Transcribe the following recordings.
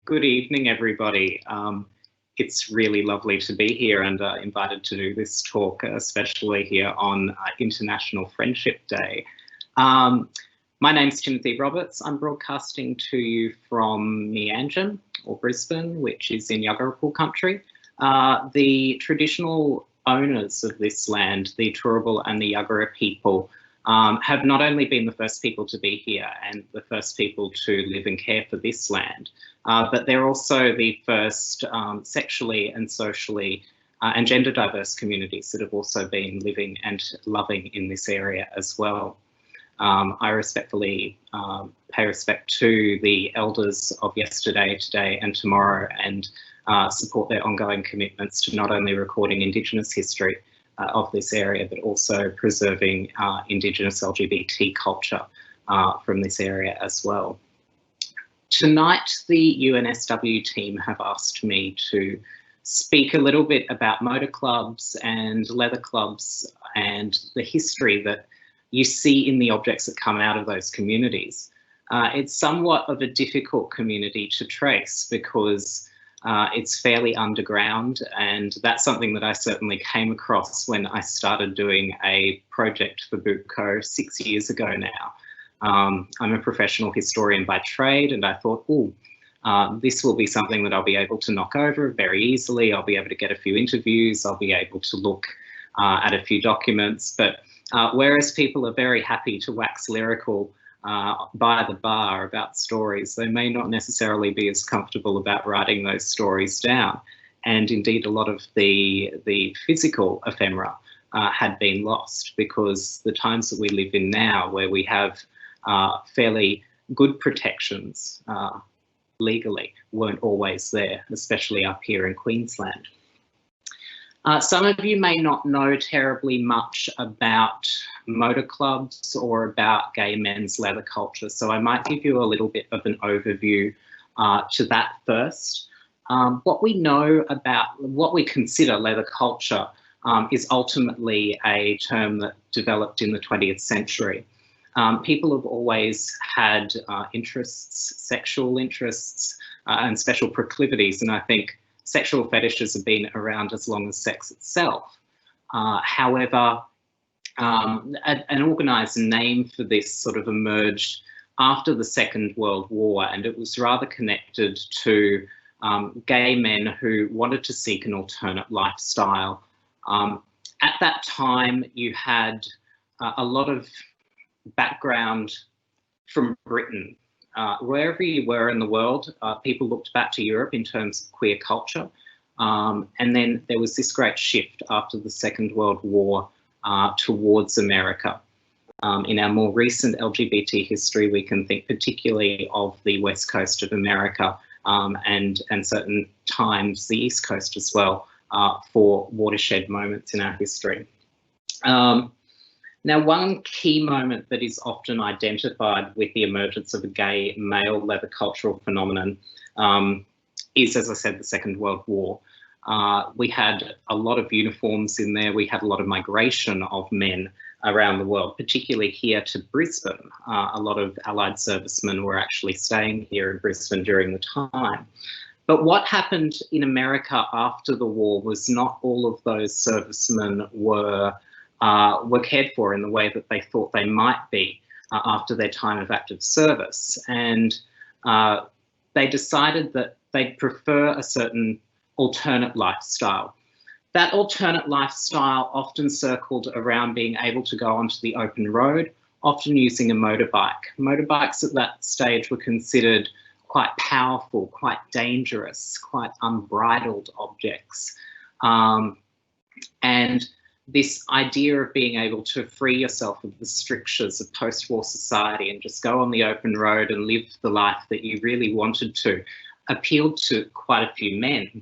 Good evening, everybody. It's really lovely to be here and invited to do this talk, especially here on International Friendship Day. My name's Timothy Roberts. I'm broadcasting to you from Meanjin, or Brisbane, which is in Yuggera country. The traditional owners of this land, the Turrbal and the Yuggera people, have not only been the first people to be here and the first people to live and care for this land, but they're also the first sexually and socially and gender diverse communities that have also been living and loving in this area as well. I respectfully pay respect to the elders of yesterday, today and tomorrow, and support their ongoing commitments to not only recording Indigenous history of this area, but also preserving Indigenous LGBT culture from this area as well. Tonight, the UNSW team have asked me to speak a little bit about motor clubs and leather clubs and the history that you see in the objects that come out of those communities. It's somewhat of a difficult community to trace because it's fairly underground, and that's something that I certainly came across when I started doing a project for Bootco 6 years ago now. I'm a professional historian by trade, and I thought, this will be something that I'll be able to knock over very easily. I'll be able to get a few interviews, I'll be able to look at a few documents, but whereas people are very happy to wax lyrical by the bar about stories, they may not necessarily be as comfortable about writing those stories down. And indeed, a lot of the physical ephemera had been lost, because the times that we live in now, where we have fairly good protections legally, weren't always there, especially up here in Queensland. Some of you may not know terribly much about motor clubs or about gay men's leather culture, so I might give you a little bit of an overview to that first. What we know about what we consider leather culture is ultimately a term that developed in the 20th century. People have always had interests, sexual interests, and special proclivities, and I think sexual fetishes have been around as long as sex itself. However, an organised name for this sort of emerged after the Second World War, and it was rather connected to gay men who wanted to seek an alternate lifestyle. At that time, you had a lot of background from Britain. Wherever you were in the world, people looked back to Europe in terms of queer culture. And then there was this great shift after the Second World War towards America. In our more recent LGBT history, we can think particularly of the West Coast of America and certain times the East Coast as well for watershed moments in our history. Now, one key moment that is often identified with the emergence of a gay male leather cultural phenomenon is, as I said, the Second World War. We had a lot of uniforms in there. We had a lot of migration of men around the world, particularly here to Brisbane. A lot of Allied servicemen were actually staying here in Brisbane during the time. But what happened in America after the war was not all of those servicemen were cared for in the way that they thought they might be after their time of active service. And they decided that they'd prefer a certain alternate lifestyle. That alternate lifestyle often circled around being able to go onto the open road, often using a motorbike. Motorbikes at that stage were considered quite powerful, quite dangerous, quite unbridled objects. And this idea of being able to free yourself of the strictures of post-war society and just go on the open road and live the life that you really wanted to appealed to quite a few men.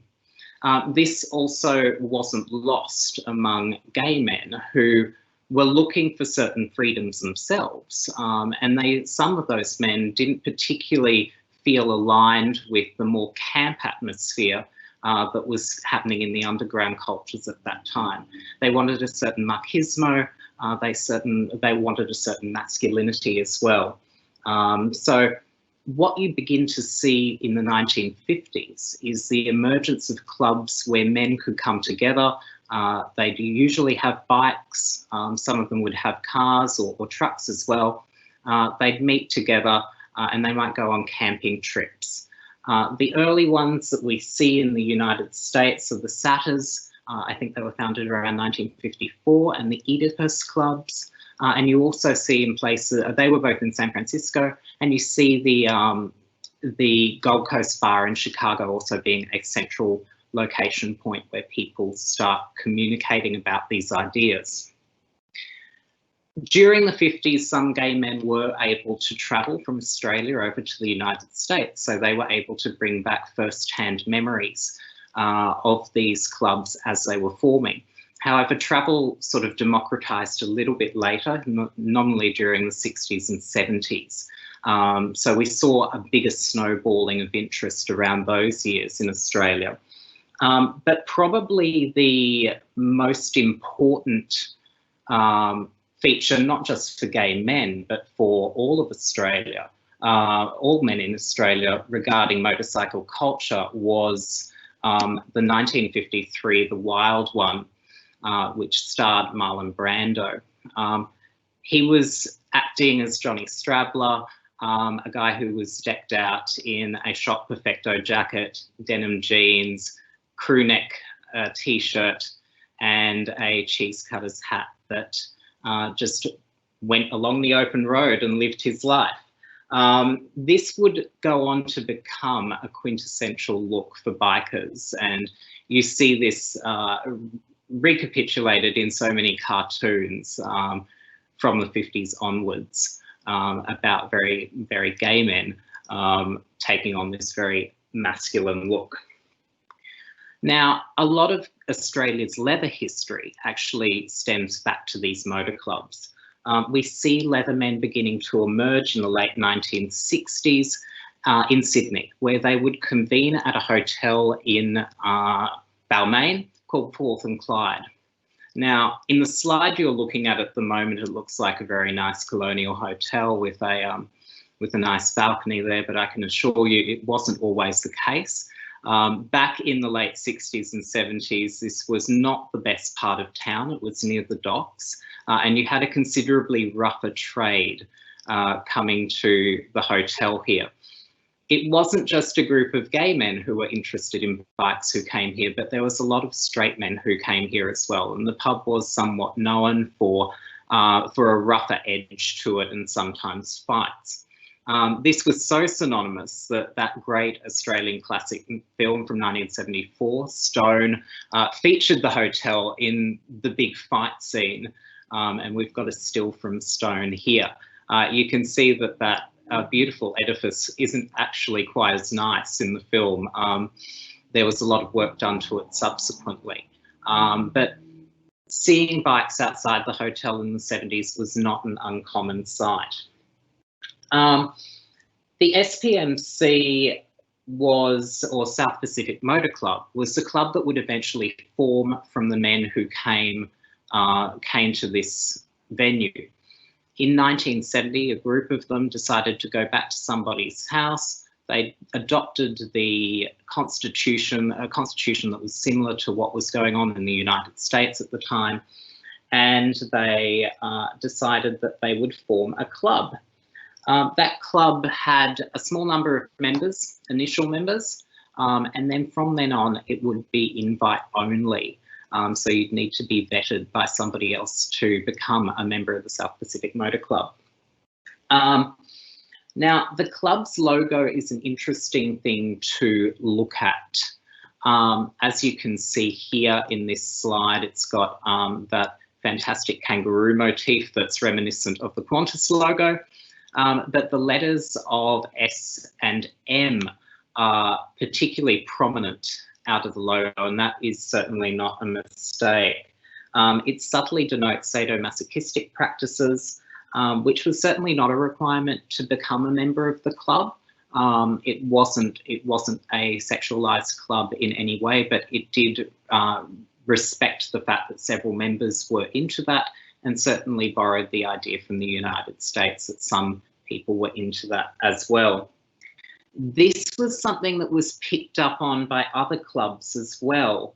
This also wasn't lost among gay men who were looking for certain freedoms themselves. And some of those men didn't particularly feel aligned with the more camp atmosphere that was happening in the underground cultures at that time. They wanted a certain machismo, they wanted a certain masculinity as well. So what you begin to see in the 1950s is the emergence of clubs where men could come together. They do usually have bikes, some of them would have cars or trucks as well. They'd meet together and they might go on camping trips. The early ones that we see in the United States are the Satyrs. I think they were founded around 1954, and the Oedipus clubs. And you also see in places, they were both in San Francisco, and you see the Gold Coast Bar in Chicago also being a central location point where people start communicating about these ideas. During the 50s, some gay men were able to travel from Australia over to the United States, so they were able to bring back first-hand memories of these clubs as they were forming. However, travel sort of democratised a little bit later, nominally during the 60s and 70s. So we saw a bigger snowballing of interest around those years in Australia. But probably the most important feature, not just for gay men, but for all of Australia, all men in Australia regarding motorcycle culture was the 1953 The Wild One, which starred Marlon Brando. He was acting as Johnny Strabler, a guy who was decked out in a Shop Perfecto jacket, denim jeans, crew neck t-shirt, and a cheese cutter's hat that just went along the open road and lived his life. This would go on to become a quintessential look for bikers, and you see this recapitulated in so many cartoons from the 50s onwards about very, very gay men taking on this very masculine look. Now, a lot of Australia's leather history actually stems back to these motor clubs. We see leathermen beginning to emerge in the late 1960s in Sydney, where they would convene at a hotel in Balmain called Fourth and Clyde. Now, in the slide you're looking at the moment, it looks like a very nice colonial hotel with a nice balcony there, but I can assure you it wasn't always the case. Back in the late 60s and 70s, this was not the best part of town. It was near the docks, and you had a considerably rougher trade coming to the hotel here. It wasn't just a group of gay men who were interested in bikes who came here, but there was a lot of straight men who came here as well. And the pub was somewhat known for a rougher edge to it and sometimes fights. This was so synonymous that that great Australian classic film from 1974, Stone, featured the hotel in the big fight scene. And we've got a still from Stone here. You can see that that beautiful edifice isn't actually quite as nice in the film. There was a lot of work done to it subsequently. But seeing bikes outside the hotel in the 70s was not an uncommon sight. The SPMC was, or South Pacific Motor Club, was the club that would eventually form from the men who came to this venue. In 1970, a group of them decided to go back to somebody's house. They adopted the constitution, a constitution that was similar to what was going on in the United States at the time, and they decided that they would form a club. That club had a small number of members, initial members, and then from then on it would be invite only. So you'd need to be vetted by somebody else to become a member of the South Pacific Motor Club. Now, the club's logo is an interesting thing to look at. As you can see here in this slide, it's got that fantastic kangaroo motif that's reminiscent of the Qantas logo, but the letters of S and M are particularly prominent out of the logo, and that is certainly not a mistake. It subtly denotes sadomasochistic practices, which was certainly not a requirement to become a member of the club. It wasn't a sexualized club in any way, but it did respect the fact that several members were into that, and certainly borrowed the idea from the United States that some people were into that as well. This was something that was picked up on by other clubs as well.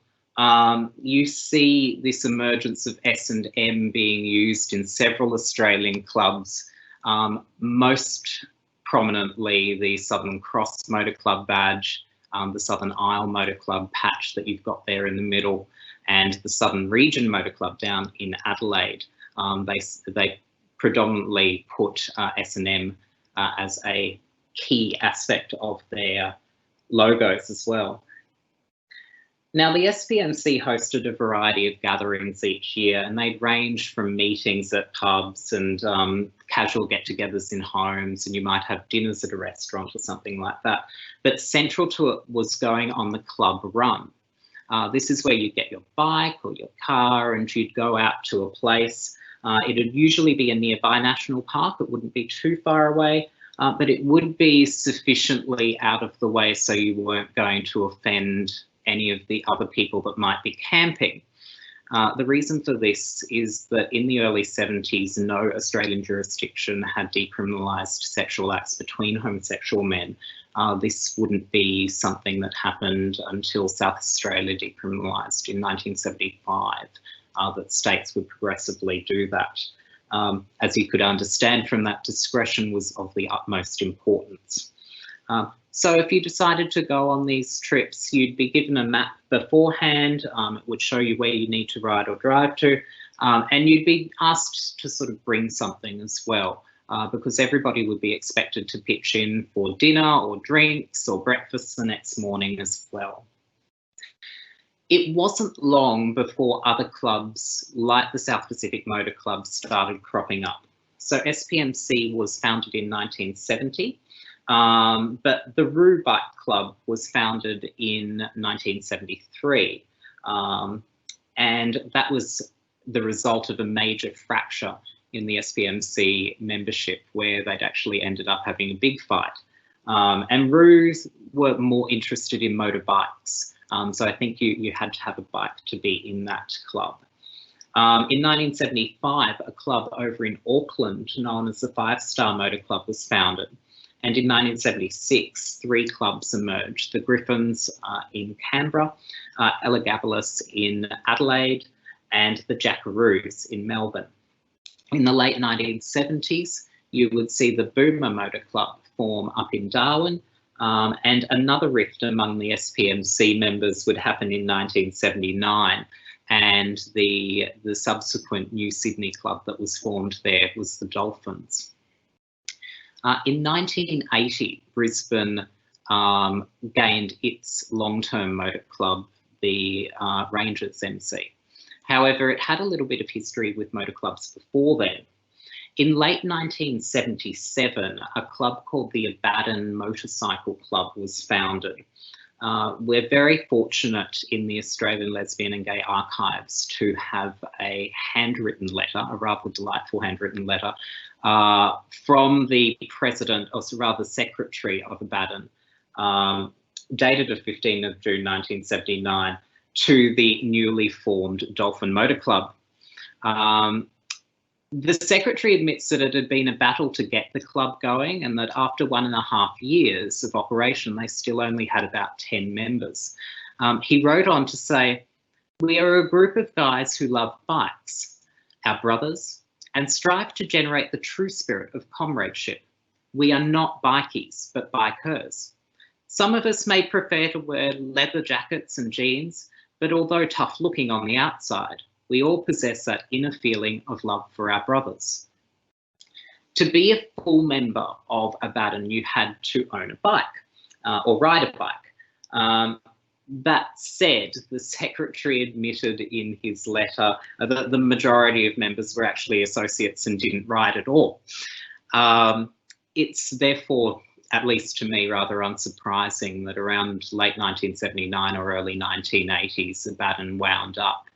You see this emergence of S&M being used in several Australian clubs, most prominently the Southern Cross Motor Club badge, the Southern Isle Motor Club patch that you've got there in the middle, and the Southern Region Motor Club down in Adelaide. They predominantly put S&M as a key aspect of their logos as well. Now, the SPMC hosted a variety of gatherings each year, and they'd range from meetings at pubs and casual get-togethers in homes, and you might have dinners at a restaurant or something like that. But central to it was going on the club run. This is where you'd get your bike or your car and you'd go out to a place. It'd usually be a nearby national park. It wouldn't be too far away. But it would be sufficiently out of the way so you weren't going to offend any of the other people that might be camping. The reason for this is that in the early 70s, no Australian jurisdiction had decriminalised sexual acts between homosexual men. This wouldn't be something that happened until South Australia decriminalised in 1975, that states would progressively do that. As you could understand from that, discretion was of the utmost importance. So if you decided to go on these trips, you'd be given a map beforehand. It would show you where you need to ride or drive to, and you'd be asked to sort of bring something as well, because everybody would be expected to pitch in for dinner or drinks or breakfast the next morning as well. It wasn't long before other clubs, like the South Pacific Motor Club, started cropping up. So SPMC was founded in 1970, but the Roo Bike Club was founded in 1973, and that was the result of a major fracture in the SPMC membership, where they'd actually ended up having a big fight. And Roos were more interested in motorbikes. So I think you had to have a bike to be in that club. In 1975, a club over in Auckland known as the Five Star Motor Club was founded. And in 1976, 3 clubs emerged: the Griffins in Canberra, Elagabalus in Adelaide, and the Jackaroos in Melbourne. In the late 1970s, you would see the Boomer Motor Club form up in Darwin, and another rift among the SPMC members would happen in 1979, and the subsequent New Sydney club that was formed there was the Dolphins. In 1980, Brisbane gained its long-term motor club, the Rangers MC. However, it had a little bit of history with motor clubs before then. In late 1977, a club called the Abaddon Motorcycle Club was founded. We're very fortunate in the Australian Lesbian and Gay Archives to have a handwritten letter, a rather delightful handwritten letter, from the president, or rather secretary of Abaddon, dated the 15th of June 1979, to the newly formed Dolphin Motor Club. The secretary admits that it had been a battle to get the club going, and that after 1.5 years of operation, they still only had about 10 members. He wrote on to say, "We are a group of guys who love bikes, our brothers, and strive to generate the true spirit of comradeship. We are not bikies, but bikers. Some of us may prefer to wear leather jackets and jeans, but although tough looking on the outside, we all possess that inner feeling of love for our brothers." To be a full member of Abaddon, you had to own a bike or ride a bike. That said, the secretary admitted in his letter that the majority of members were actually associates and didn't ride at all. It's therefore, at least to me, rather unsurprising that around late 1979 or early 1980s, Abaddon wound up.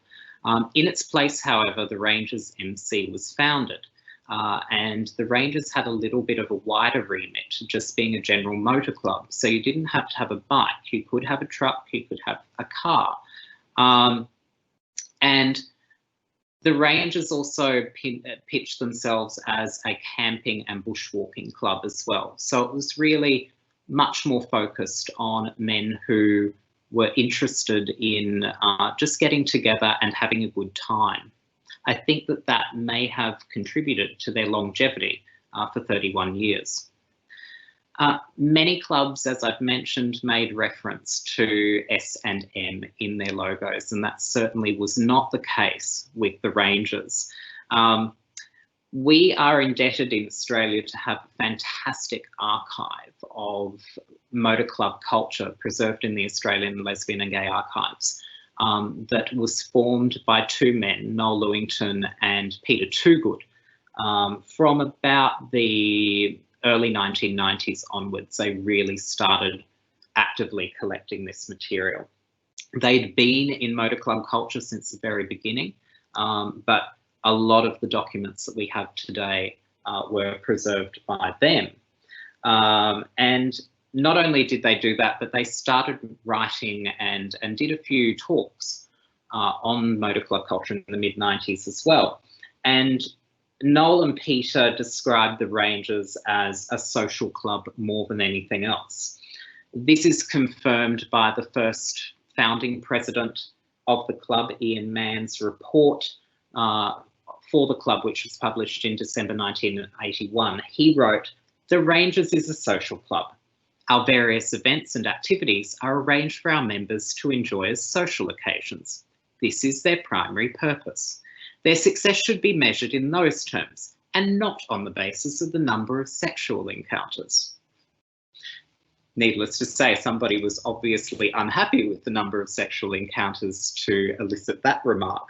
In its place, however, the Rangers MC was founded, and the Rangers had a little bit of a wider remit, just being a general motor club. So you didn't have to have a bike, you could have a truck, you could have a car. And the Rangers also pitched themselves as a camping and bushwalking club as well. So it was really much more focused on men who were interested in just getting together and having a good time. I think that that may have contributed to their longevity for 31 years. Many clubs, as I've mentioned, made reference to S and M in their logos, and that certainly was not the case with the Rangers. We are indebted in Australia to have a fantastic archive of motor club culture preserved in the Australian Lesbian and Gay Archives that was formed by two men, Noel Lewington and Peter Toogood, from about the early 1990s onwards. They really started actively collecting this material. They'd been in motor club culture since the very beginning, but a lot of the documents that we have today were preserved by them. And not only did they do that, but they started writing and did a few talks on motor club culture in the mid-90s as well. And Noel and Peter described the Rangers as a social club more than anything else. This is confirmed by the first founding president of the club, Ian Mann's report for the club, which was published in December 1981. He wrote, "The Rangers is a social club. Our various events and activities are arranged for our members to enjoy as social occasions. This is their primary purpose. Their success should be measured in those terms and not on the basis of the number of sexual encounters." Needless to say, somebody was obviously unhappy with the number of sexual encounters to elicit that remark.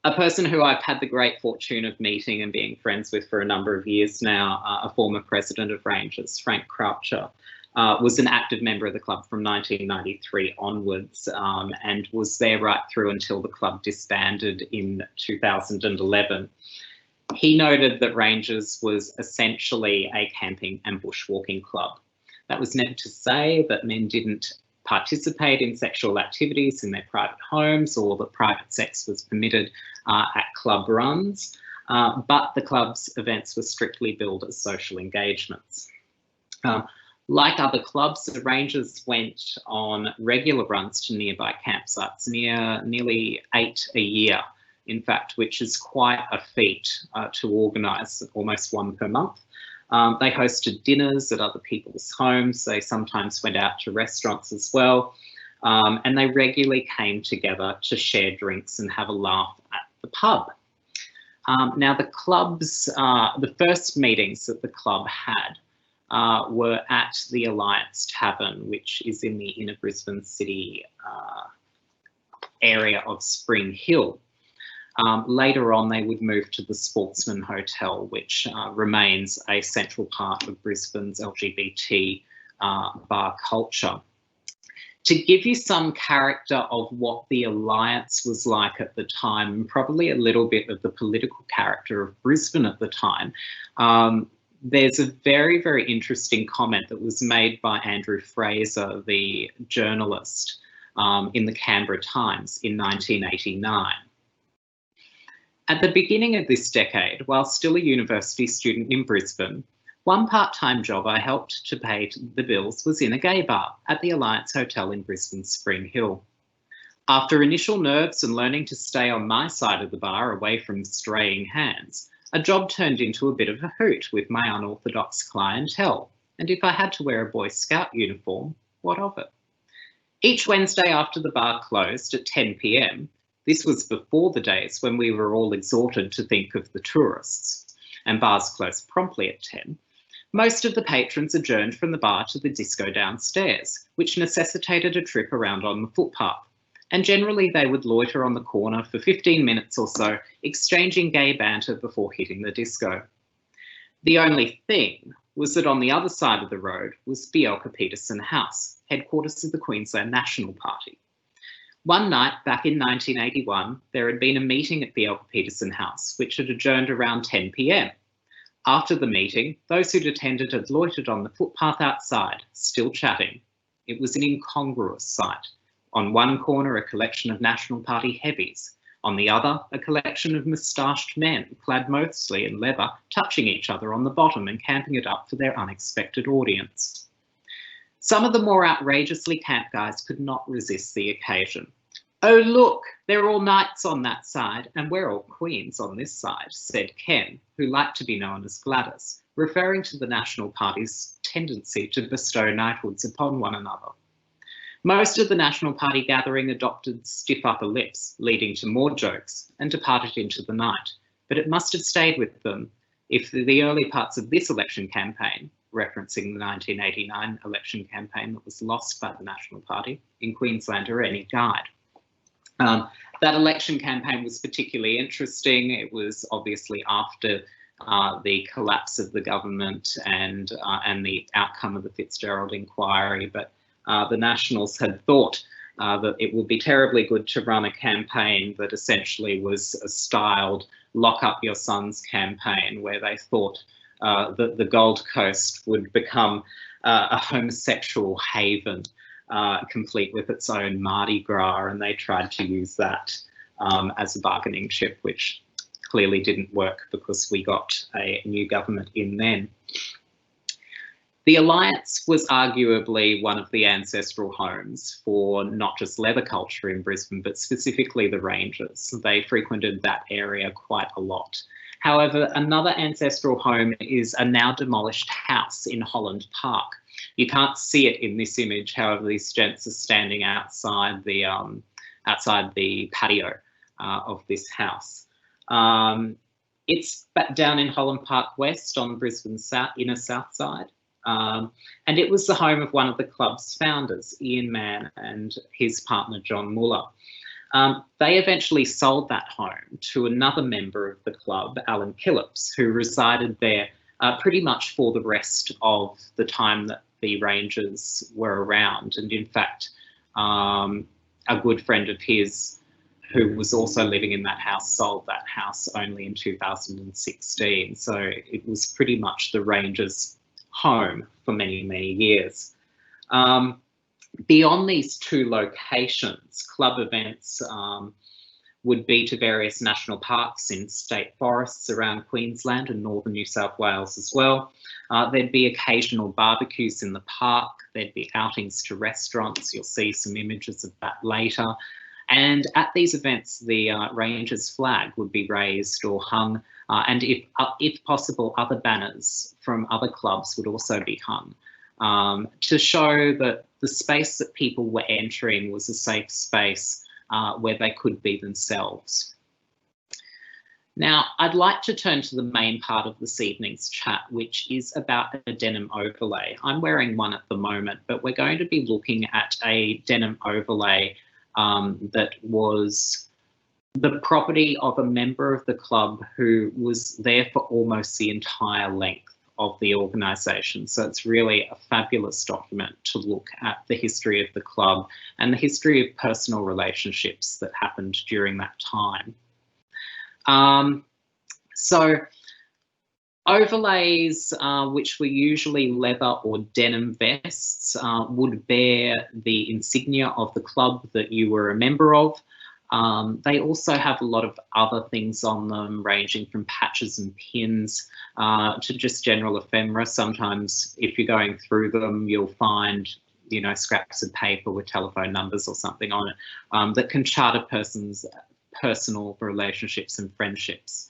A person who I've had the great fortune of meeting and being friends with for a number of years now, a former president of Rangers, Frank Croucher, was an active member of the club from 1993 onwards and was there right through until the club disbanded in 2011. He noted that Rangers was essentially a camping and bushwalking club. That was meant to say that men didn't participate in sexual activities in their private homes or that private sex was permitted at club runs, but the club's events were strictly billed as social engagements. Like other clubs, the Rangers went on regular runs to nearby campsites, nearly 8 a year, in fact, which is quite a feat to organise, almost one per month. They hosted dinners at other people's homes. They sometimes went out to restaurants as well. And they regularly came together to share drinks and have a laugh at the pub. Now, the club's, the first meetings that the club had were at the Alliance Tavern, which is in the inner Brisbane city area of Spring Hill. Later on, they would move to the Sportsman Hotel, which remains a central part of Brisbane's LGBT bar culture. To give you some character of what the Alliance was like at the time, and probably a little bit of the political character of Brisbane at the time, there's a very, very interesting comment that was made by Andrew Fraser, the journalist, in the Canberra Times in 1989. At the beginning of this decade, while still a university student in Brisbane, one part-time job I helped to pay the bills was in a gay bar at the Alliance Hotel in Brisbane's Spring Hill. After initial nerves and learning to stay on my side of the bar away from straying hands, a job turned into a bit of a hoot with my unorthodox clientele, and if I had to wear a Boy Scout uniform, what of it? Each Wednesday after the bar closed at 10 p.m, this was before the days when we were all exhorted to think of the tourists, and bars closed promptly at 10. Most of the patrons adjourned from the bar to the disco downstairs, which necessitated a trip around on the footpath, and generally they would loiter on the corner for 15 minutes or so, exchanging gay banter before hitting the disco. The only thing was that on the other side of the road was Bjelke-Petersen House, headquarters of the Queensland National Party. One night back in 1981, there had been a meeting at Bjelke-Petersen House, which had adjourned around 10 p.m. After the meeting, those who'd attended had loitered on the footpath outside, still chatting. It was an incongruous sight. On one corner, a collection of National Party heavies. On the other, a collection of moustached men, clad mostly in leather, touching each other on the bottom and camping it up for their unexpected audience. Some of the more outrageously camp guys could not resist the occasion. "Oh look, they're all knights on that side and we're all queens on this side," said Ken, who liked to be known as Gladys, referring to the National Party's tendency to bestow knighthoods upon one another. Most of the National Party gathering adopted stiff upper lips, leading to more jokes, and departed into the night, but it must have stayed with them if the early parts of this election campaign, referencing the 1989 election campaign that was lost by the National Party in Queensland, are any guide. That election campaign was particularly interesting. It was obviously after the collapse of the government and the outcome of the Fitzgerald inquiry, but the Nationals had thought that it would be terribly good to run a campaign that essentially was a styled lock up your sons campaign, where they thought that the Gold Coast would become a homosexual haven, complete with its own Mardi Gras, and they tried to use that as a bargaining chip, which clearly didn't work because we got a new government in then. The Alliance was arguably one of the ancestral homes for not just leather culture in Brisbane, but specifically the Rangers. They frequented that area quite a lot. However, another ancestral home is a now demolished house in Holland Park. You can't see it in this image, however, these gents are standing outside the patio of this house. It's down in Holland Park West on Brisbane's inner south side. And it was the home of one of the club's founders, Ian Mann, and his partner, John Muller. They eventually sold that home to another member of the club, Alan Killips, who resided there pretty much for the rest of the time that the Rangers were around. And in fact, a good friend of his who was also living in that house sold that house only in 2016. So it was pretty much the Rangers' home for many, many years. Beyond these two locations, club events would be to various national parks in state forests around Queensland and northern New South Wales as well. There'd be occasional barbecues in the park. There'd be outings to restaurants. You'll see some images of that later. And at these events, the Rangers flag would be raised or hung, and if possible, other banners from other clubs would also be hung to show that the space that people were entering was a safe space where they could be themselves. Now, I'd like to turn to the main part of this evening's chat, which is about a denim overlay. I'm wearing one at the moment, but we're going to be looking at a denim overlay that was the property of a member of the club who was there for almost the entire length of the organisation. So it's really a fabulous document to look at the history of the club and the history of personal relationships that happened during that time. So overlays, which were usually leather or denim vests, would bear the insignia of the club that you were a member of. They also have a lot of other things on them, ranging from patches and pins to just general ephemera. Sometimes if you're going through them, you'll find, you know, scraps of paper with telephone numbers or something on it that can chart a person's personal relationships and friendships.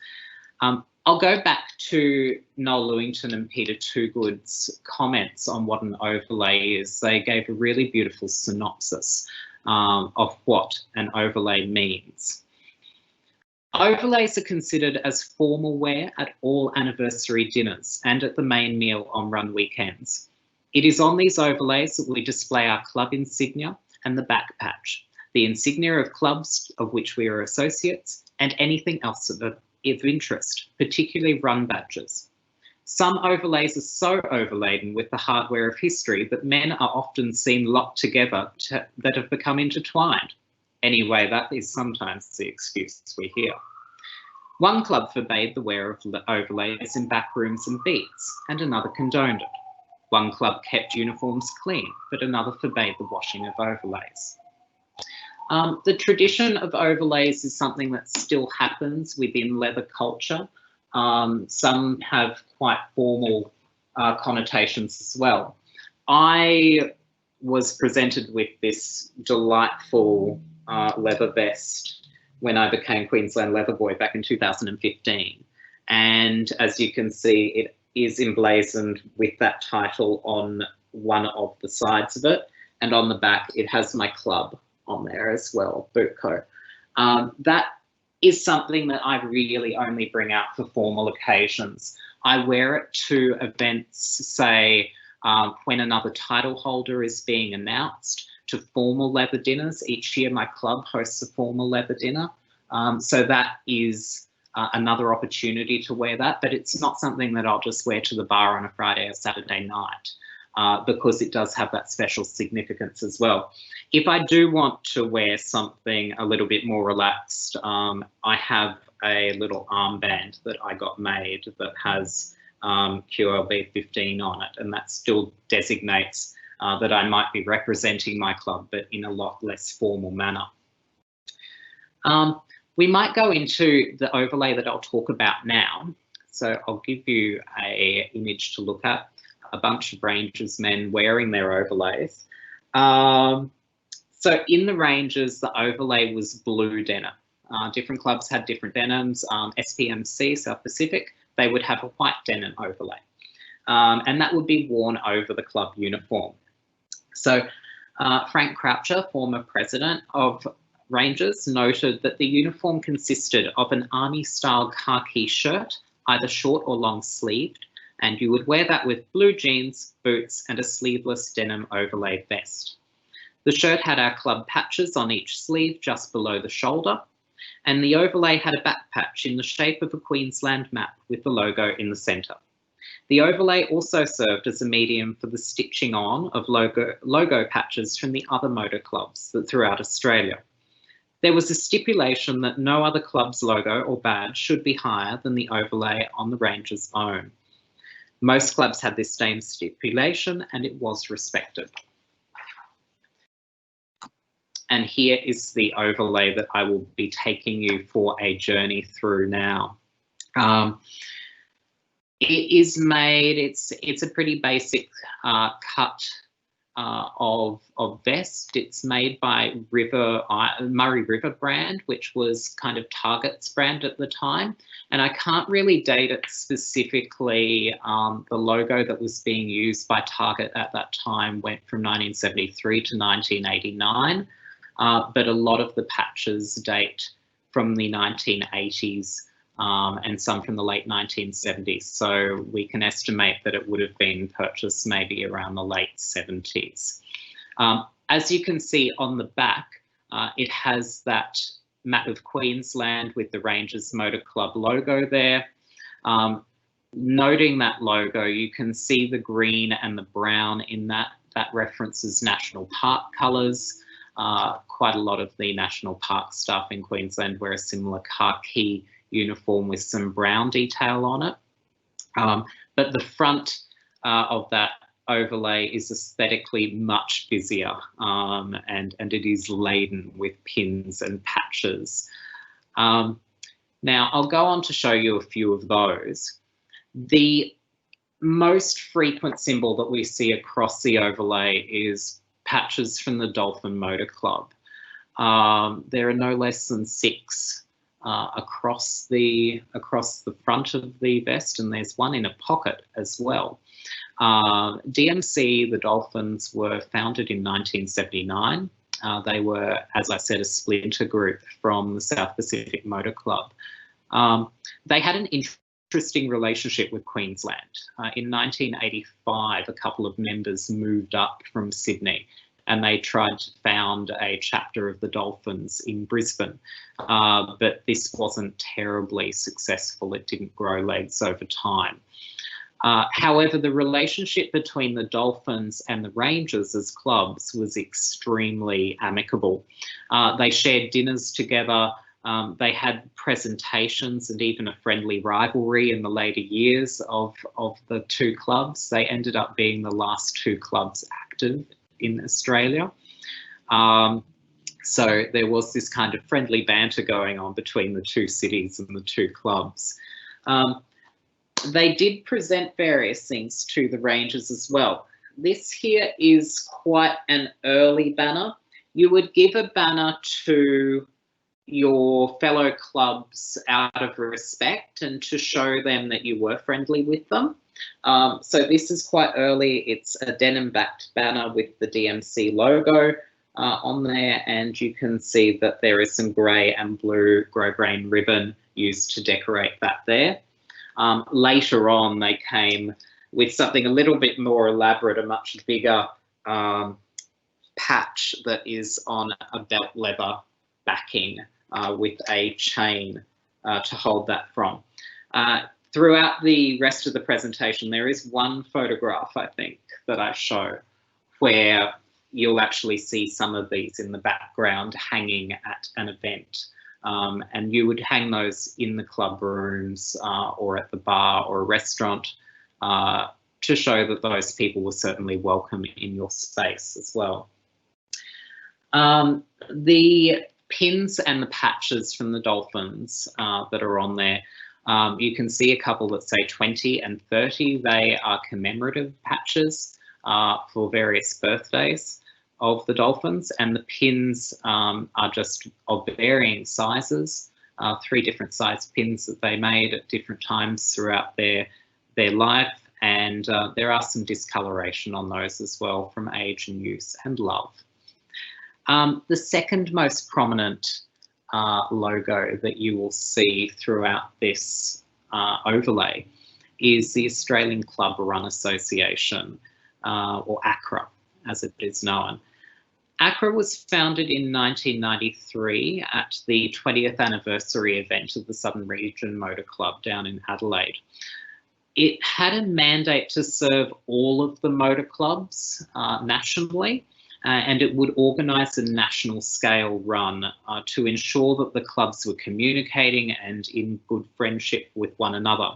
I'll go back to Noel Lewington and Peter Toogood's comments on what an overlay is. They gave a really beautiful synopsis of what an overlay means. Overlays are considered as formal wear at all anniversary dinners and at the main meal on run weekends. It is on these overlays that we display our club insignia and the back patch, the insignia of clubs of which we are associates, and anything else of interest, particularly run badges. Some overlays are so overladen with the hardware of history that men are often seen locked together that have become intertwined. Anyway, that is sometimes the excuse we hear. One club forbade the wear of overlays in back rooms and beats, and another condoned it. One club kept uniforms clean, but another forbade the washing of overlays. The tradition of overlays is something that still happens within leather culture. Some have quite formal connotations as well. I was presented with this delightful leather vest when I became Queensland Leather Boy back in 2015. And as you can see, it is emblazoned with that title on one of the sides of it. And on the back, it has my club on there as well, Bootco. That is something that I really only bring out for formal occasions. I wear it to events, say, when another title holder is being announced, to formal leather dinners. Each year my club hosts a formal leather dinner. So that is another opportunity to wear that, but it's not something that I'll just wear to the bar on a Friday or Saturday night, because it does have that special significance as well. If I do want to wear something a little bit more relaxed, I have a little armband that I got made that has QLB 15 on it, and that still designates that I might be representing my club, but in a lot less formal manner. We might go into the overlay that I'll talk about now. So I'll give you an image to look at, a bunch of Rangers men wearing their overlays. So in the Rangers, the overlay was blue denim. Different clubs had different denims. SPMC, South Pacific, they would have a white denim overlay. And that would be worn over the club uniform. So Frank Croucher, former president of Rangers, noted that the uniform consisted of an army-style khaki shirt, either short or long sleeved, and you would wear that with blue jeans, boots, and a sleeveless denim overlay vest. The shirt had our club patches on each sleeve just below the shoulder, and the overlay had a back patch in the shape of a Queensland map with the logo in the centre. The overlay also served as a medium for the stitching on of logo patches from the other motor clubs throughout Australia. There was a stipulation that no other club's logo or badge should be higher than the overlay on the Rangers' own. Most clubs had this same stipulation and it was respected. And here is the overlay that I will be taking you for a journey through now. It is made, it's a pretty basic cut of vest. It's made by Murray River brand, which was kind of Target's brand at the time. And I can't really date it specifically. The logo that was being used by Target at that time went from 1973 to 1989. But a lot of the patches date from the 1980s and some from the late 1970s. So we can estimate that it would have been purchased maybe around the late 70s. As you can see on the back, it has that map of Queensland with the Rangers Motor Club logo there. Noting that logo, you can see the green and the brown in that. That references national park colours. Quite a lot of the national park staff in Queensland wear a similar khaki uniform with some brown detail on it. But the front of that overlay is aesthetically much busier and it is laden with pins and patches. Now I'll go on to show you a few of those. The most frequent symbol that we see across the overlay is patches from the Dolphin Motor Club. There are no less than 6 across the front of the vest, and there's one in a pocket as well. DMC, the Dolphins, were founded in 1979. They were, as I said, a splinter group from the South Pacific Motor Club. They had an interesting relationship with Queensland. In 1985, a couple of members moved up from Sydney and they tried to found a chapter of the Dolphins in Brisbane, but this wasn't terribly successful. It didn't grow legs over time. However, the relationship between the Dolphins and the Rangers as clubs was extremely amicable. They shared dinners together. They had presentations and even a friendly rivalry in the later years of the two clubs. They ended up being the last 2 clubs active in Australia. So there was this kind of friendly banter going on between the two cities and the two clubs. They did present various things to the Rangers as well. This here is quite an early banner. You would give a banner to your fellow clubs out of respect and to show them that you were friendly with them. So this is quite early. It's a denim-backed banner with the DMC logo on there, and you can see that there is some grey and blue grosgrain ribbon used to decorate that there. Later on, they came with something a little bit more elaborate, a much bigger patch that is on a belt leather backing with a chain to hold that from. Throughout the rest of the presentation, there is one photograph, I think, that I show where you'll actually see some of these in the background hanging at an event. And you would hang those in the club rooms or at the bar or a restaurant to show that those people were certainly welcome in your space as well. The pins and the patches from the Dolphins that are on there, you can see a couple that say 20 and 30. They are commemorative patches for various birthdays of the Dolphins, and the pins are just of varying sizes, 3 different size pins that they made at different times throughout their life, and there are some discoloration on those as well from age and use and love. The second most prominent logo that you will see throughout this overlay is the Australian Club Run Association, or ACRA as it is known. ACRA was founded in 1993 at the 20th anniversary event of the Southern Region Motor Club down in Adelaide. It had a mandate to serve all of the motor clubs nationally, and it would organise a national scale run to ensure that the clubs were communicating and in good friendship with one another.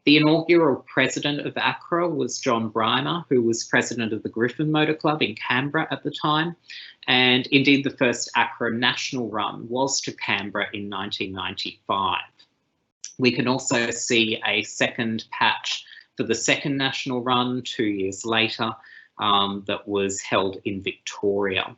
The inaugural president of ACRA was John Brymer, who was president of the Griffin Motor Club in Canberra at the time. And indeed, the first ACRA National Run was to Canberra in 1995. We can also see a second patch for the second National Run 2 years later that was held in Victoria.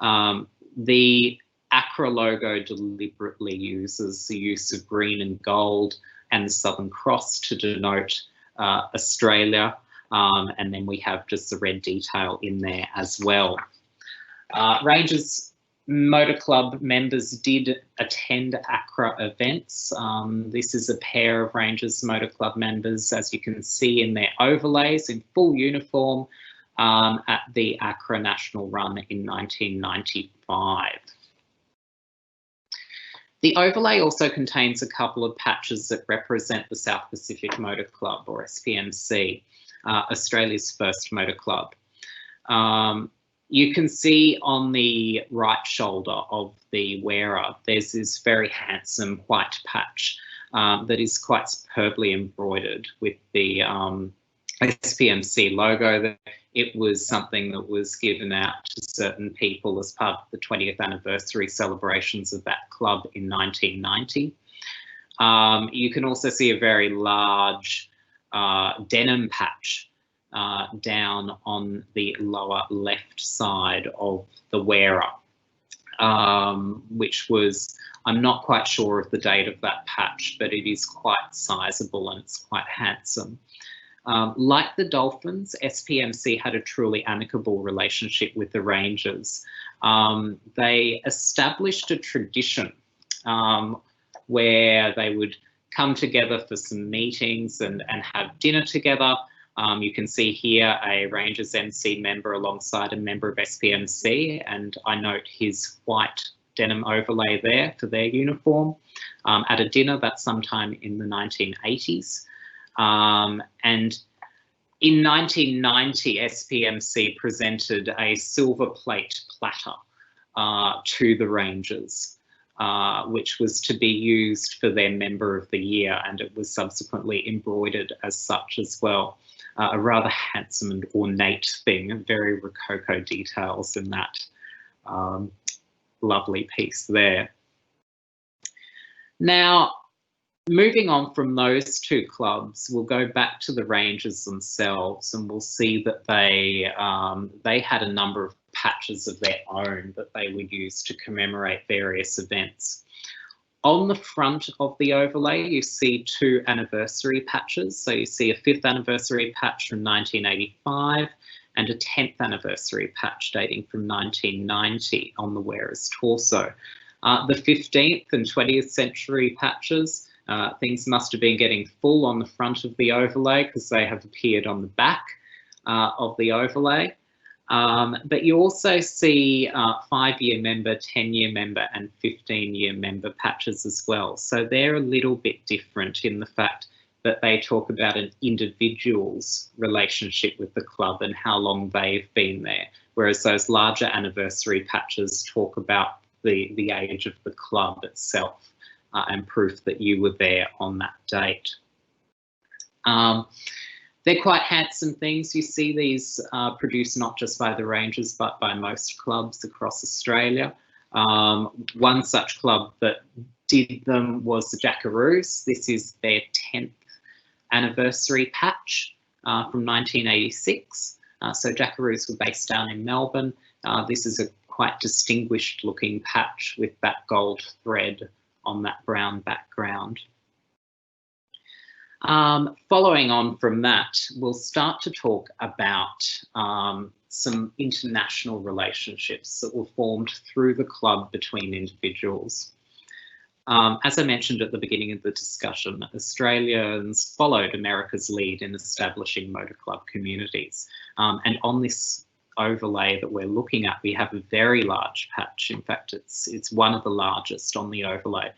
The ACRA logo deliberately uses the use of green and gold and the Southern Cross to denote Australia, and then we have just the red detail in there as well. Rangers Motor Club members did attend ACRA events. This is a pair of Rangers Motor Club members, as you can see in their overlays, in full uniform at the ACRA National Run in 1995. The overlay also contains a couple of patches that represent the South Pacific Motor Club, or SPMC, Australia's first motor club. You can see on the right shoulder of the wearer, there's this very handsome white patch that is quite superbly embroidered with the SPMC logo. It was something that was given out to certain people as part of the 20th anniversary celebrations of that club in 1990. You can also see a very large denim patch down on the lower left side of the wearer, which was, I'm not quite sure of the date of that patch, but it is quite sizable and it's quite handsome. Like the Dolphins, SPMC had a truly amicable relationship with the Rangers. They established a tradition where they would come together for some meetings and have dinner together. You can see here a Rangers MC member alongside a member of SPMC, and I note his white denim overlay there for their uniform at a dinner that's sometime in the 1980s. And in 1990, SPMC presented a silver plate platter to the Rangers, which was to be used for their Member of the Year, and it was subsequently embroidered as such as well. A rather handsome and ornate thing, very Rococo details in that. lovely piece there. Now, moving on from those two clubs, we'll go back to the Rangers themselves, and we'll see that they had a number of patches of their own that they would use to commemorate various events. On the front of the overlay, you see two anniversary patches. So you see a 5th anniversary patch from 1985 and a 10th anniversary patch dating from 1990 on the wearer's torso. The 15th and 20th century patches, things must have been getting full on the front of the overlay because they have appeared on the back of the overlay. But you also see 5-year member, 10-year member and 15-year member patches as well. So they're a little bit different in the fact that they talk about an individual's relationship with the club and how long they've been there, whereas those larger anniversary patches talk about the age of the club itself and proof that you were there on that date. They're quite handsome things. You see these produced not just by the Rangers but by most clubs across Australia. One such club that did them was the Jackaroos. This is their 10th anniversary patch from 1986. So Jackaroos were based down in Melbourne. This is a quite distinguished looking patch with that gold thread on that brown background. Following on from that, we'll start to talk about some international relationships that were formed through the club between individuals. As I mentioned at the beginning of the discussion, Australians followed America's lead in establishing motor club communities. And on this overlay that we're looking at, we have a very large patch. In fact, it's one of the largest on the overlay.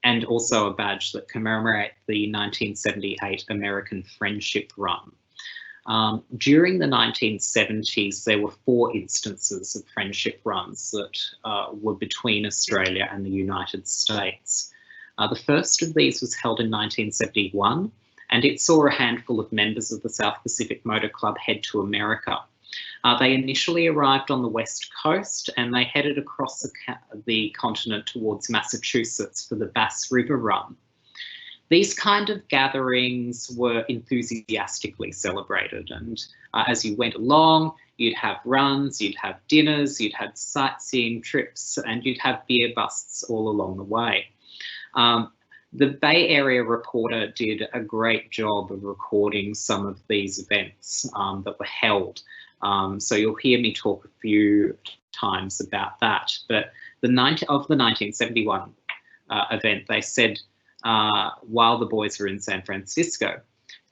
And also a badge that commemorates the 1978 American Friendship Run. During the 1970s, there were 4 instances of friendship runs that were between Australia and the United States. The first of these was held in 1971, and it saw a handful of members of the South Pacific Motor Club head to America. They initially arrived on the west coast and they headed across the continent towards Massachusetts for the Bass River Run. These kind of gatherings were enthusiastically celebrated, and as you went along, you'd have runs, you'd have dinners, you'd have sightseeing trips, and you'd have beer busts all along the way. The Bay Area Reporter did a great job of recording some of these events that were held. So you'll hear me talk a few times about that. But of the 1971 event, they said, while the boys were in San Francisco,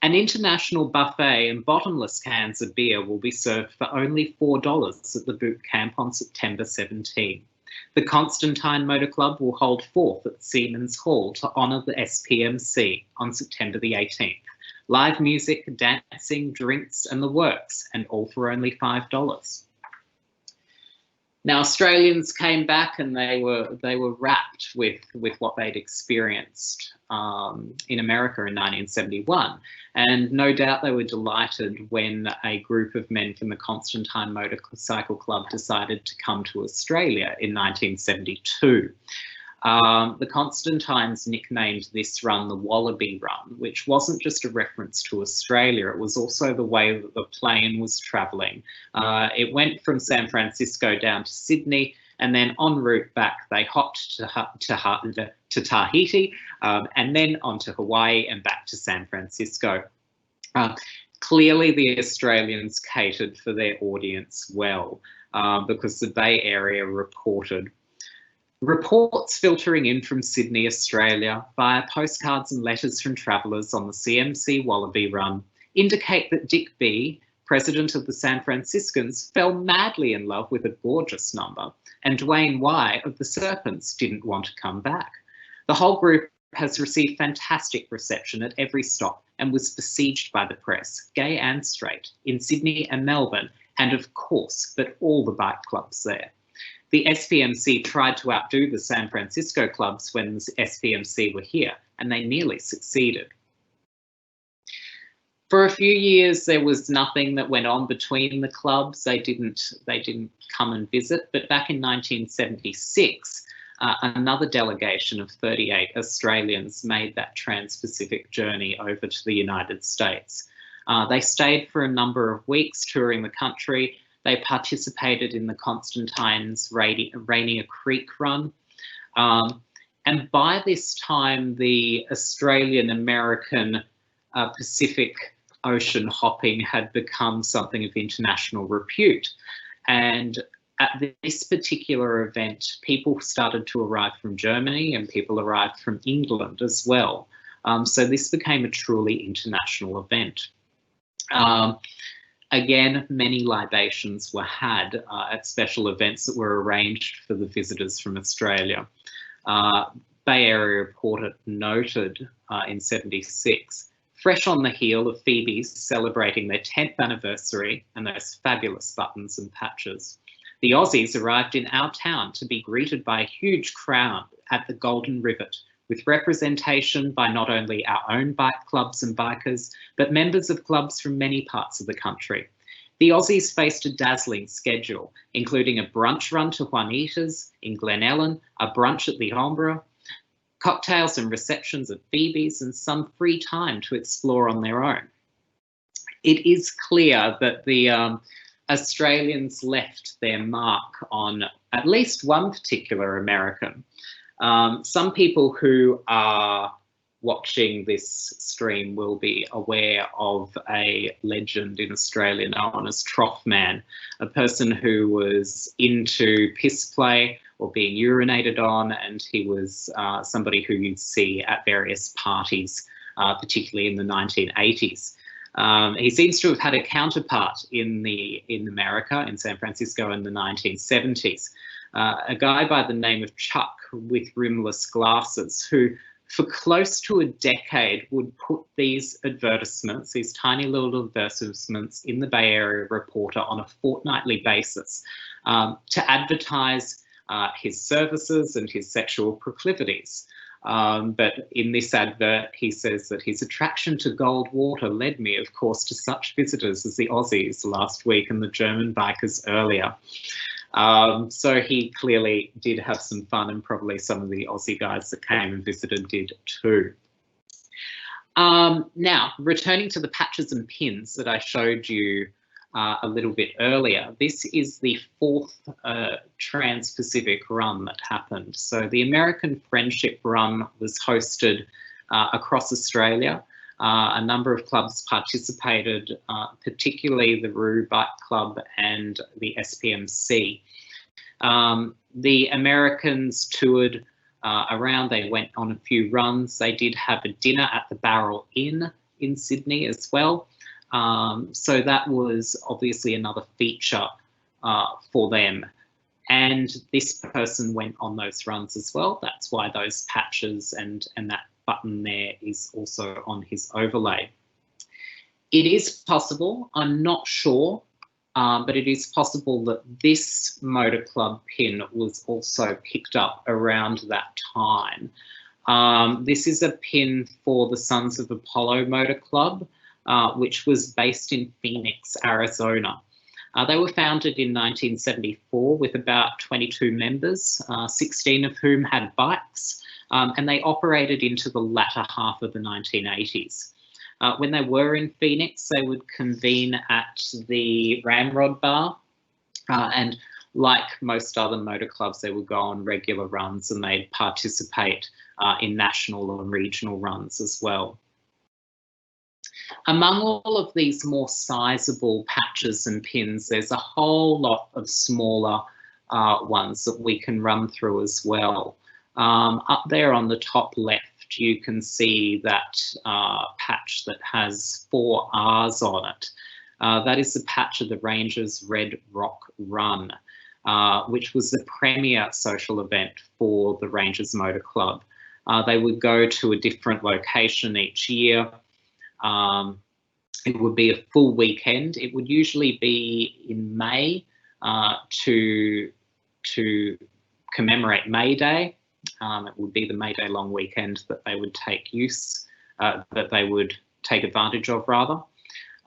an international buffet and bottomless cans of beer will be served for only $4 at the boot camp on September 17. The Constantine Motor Club will hold forth at Seaman's Hall to honour the SPMC on September the 18th. Live music, dancing, drinks and the works, and all for only $5. Now, Australians came back and they were rapt with what they'd experienced in America in 1971, and no doubt they were delighted when a group of men from the Constantine Motorcycle Club decided to come to Australia in 1972. The Constantines nicknamed this run the Wallaby Run, which wasn't just a reference to Australia, it was also the way that the plane was travelling. It went from San Francisco down to Sydney, and then en route back they hopped to Tahiti, and then on to Hawaii and back to San Francisco. Clearly the Australians catered for their audience well, because the Bay Area reported reports filtering in from Sydney, Australia, via postcards and letters from travellers on the CMC Wallaby Run indicate that Dick B, president of the San Franciscans, fell madly in love with a gorgeous number, and Dwayne Y of the Serpents didn't want to come back. The whole group has received fantastic reception at every stop and was besieged by the press, gay and straight, in Sydney and Melbourne, and of course, but all the bike clubs there. The SPMC tried to outdo the San Francisco clubs when the SPMC were here, and they nearly succeeded. For a few years, there was nothing that went on between the clubs. They didn't come and visit. But back in 1976, another delegation of 38 Australians made that trans-Pacific journey over to the United States. They stayed for a number of weeks touring the country. They participated in the Constantine's Rainier Creek Run. And by this time, the Australian-American Pacific Ocean hopping had become something of international repute. And at this particular event, people started to arrive from Germany and people arrived from England as well. So this became a truly international event. Again, many libations were had at special events that were arranged for the visitors from Australia. Bay Area Reporter noted in '76, fresh on the heel of Phoebe's celebrating their 10th anniversary and those fabulous buttons and patches, the Aussies arrived in our town to be greeted by a huge crowd at the Golden Rivet, with representation by not only our own bike clubs and bikers, but members of clubs from many parts of the country. The Aussies faced a dazzling schedule, including a brunch run to Juanita's in Glen Ellen, a brunch at the Alhambra, cocktails and receptions at Phoebe's, and some free time to explore on their own. It is clear that the Australians left their mark on at least one particular American. Some people who are watching this stream will be aware of a legend in Australia known as Trough Man, a person who was into piss play or being urinated on, and he was somebody who you'd see at various parties, particularly in the 1980s. He seems to have had a counterpart in America, in San Francisco in the 1970s. A guy by the name of Chuck with rimless glasses, who for close to a decade would put these advertisements, these tiny little advertisements in the Bay Area Reporter on a fortnightly basis to advertise his services and his sexual proclivities. But in this advert, he says that his attraction to gold water led me, of course, to such visitors as the Aussies last week and the German bikers earlier. So he clearly did have some fun, and probably some of the Aussie guys that came and visited did too. Now, returning to the patches and pins that I showed you a little bit earlier, this is the fourth Trans-Pacific run that happened. So the American Friendship Run was hosted across Australia. A number of clubs participated, particularly the Roo Bike Club and the SPMC. The Americans toured around. They went on a few runs. They did have a dinner at the Barrel Inn in Sydney as well. So that was obviously another feature for them. And this person went on those runs as well. That's why those patches and that button there is also on his overlay. It is possible, I'm not sure, but it is possible that this motor club pin was also picked up around that time. This is a pin for the Sons of Apollo Motor Club, which was based in Phoenix, Arizona. They were founded in 1974 with about 22 members, 16 of whom had bikes. And they operated into the latter half of the 1980s. When they were in Phoenix, they would convene at the Ramrod Bar, and like most other motor clubs, they would go on regular runs and they'd participate in national and regional runs as well. Among all of these more sizable patches and pins, there's a whole lot of smaller ones that we can run through as well. Up there on the top left, you can see that patch that has 4 R's on it. That is the patch of the Rangers Red Rock Run, which was the premier social event for the Rangers Motor Club. They would go to a different location each year. It would be a full weekend. It would usually be in May to commemorate May Day. It would be the May Day long weekend that they would take advantage of rather.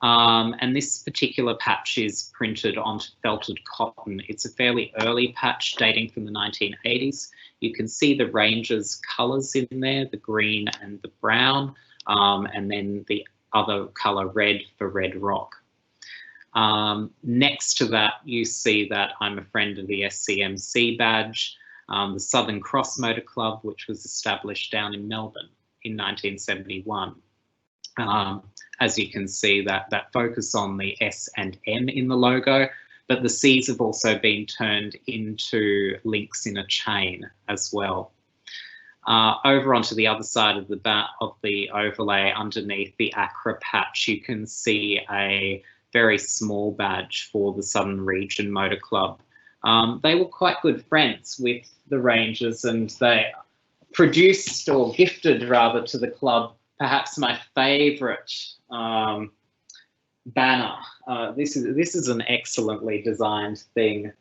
And this particular patch is printed onto felted cotton. It's a fairly early patch dating from the 1980s. You can see the ranges colours in there, the green and the brown, and then the other colour red for Red Rock. Next to that, you see that I'm a friend of the SCMC badge, the Southern Cross Motor Club, which was established down in Melbourne in 1971. As you can see, that focus on the S and M in the logo, but the C's have also been turned into links in a chain as well. Over onto the other side of the overlay, underneath the ACRA patch, you can see a very small badge for the Southern Region Motor Club. They were quite good friends with the Rangers, and they produced, or gifted rather, to the club perhaps my favourite banner. This is an excellently designed thing.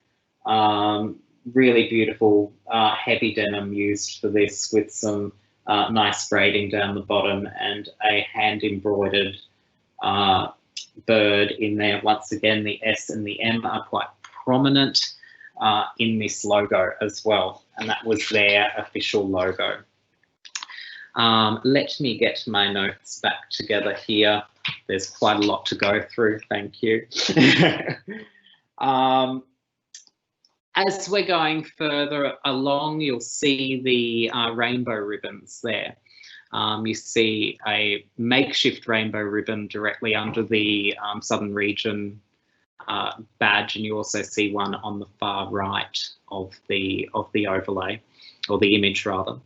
Really beautiful heavy denim used for this, with some nice braiding down the bottom and a hand embroidered bird in there. Once again, the S and the M are quite prominent in this logo as well, and that was their official logo. Let me get my notes back together here. There's quite a lot to go through, thank you. As we're going further along, you'll see the rainbow ribbons there. You see a makeshift rainbow ribbon directly under the Southern Region badge, and you also see one on the far right of the overlay, or the image rather.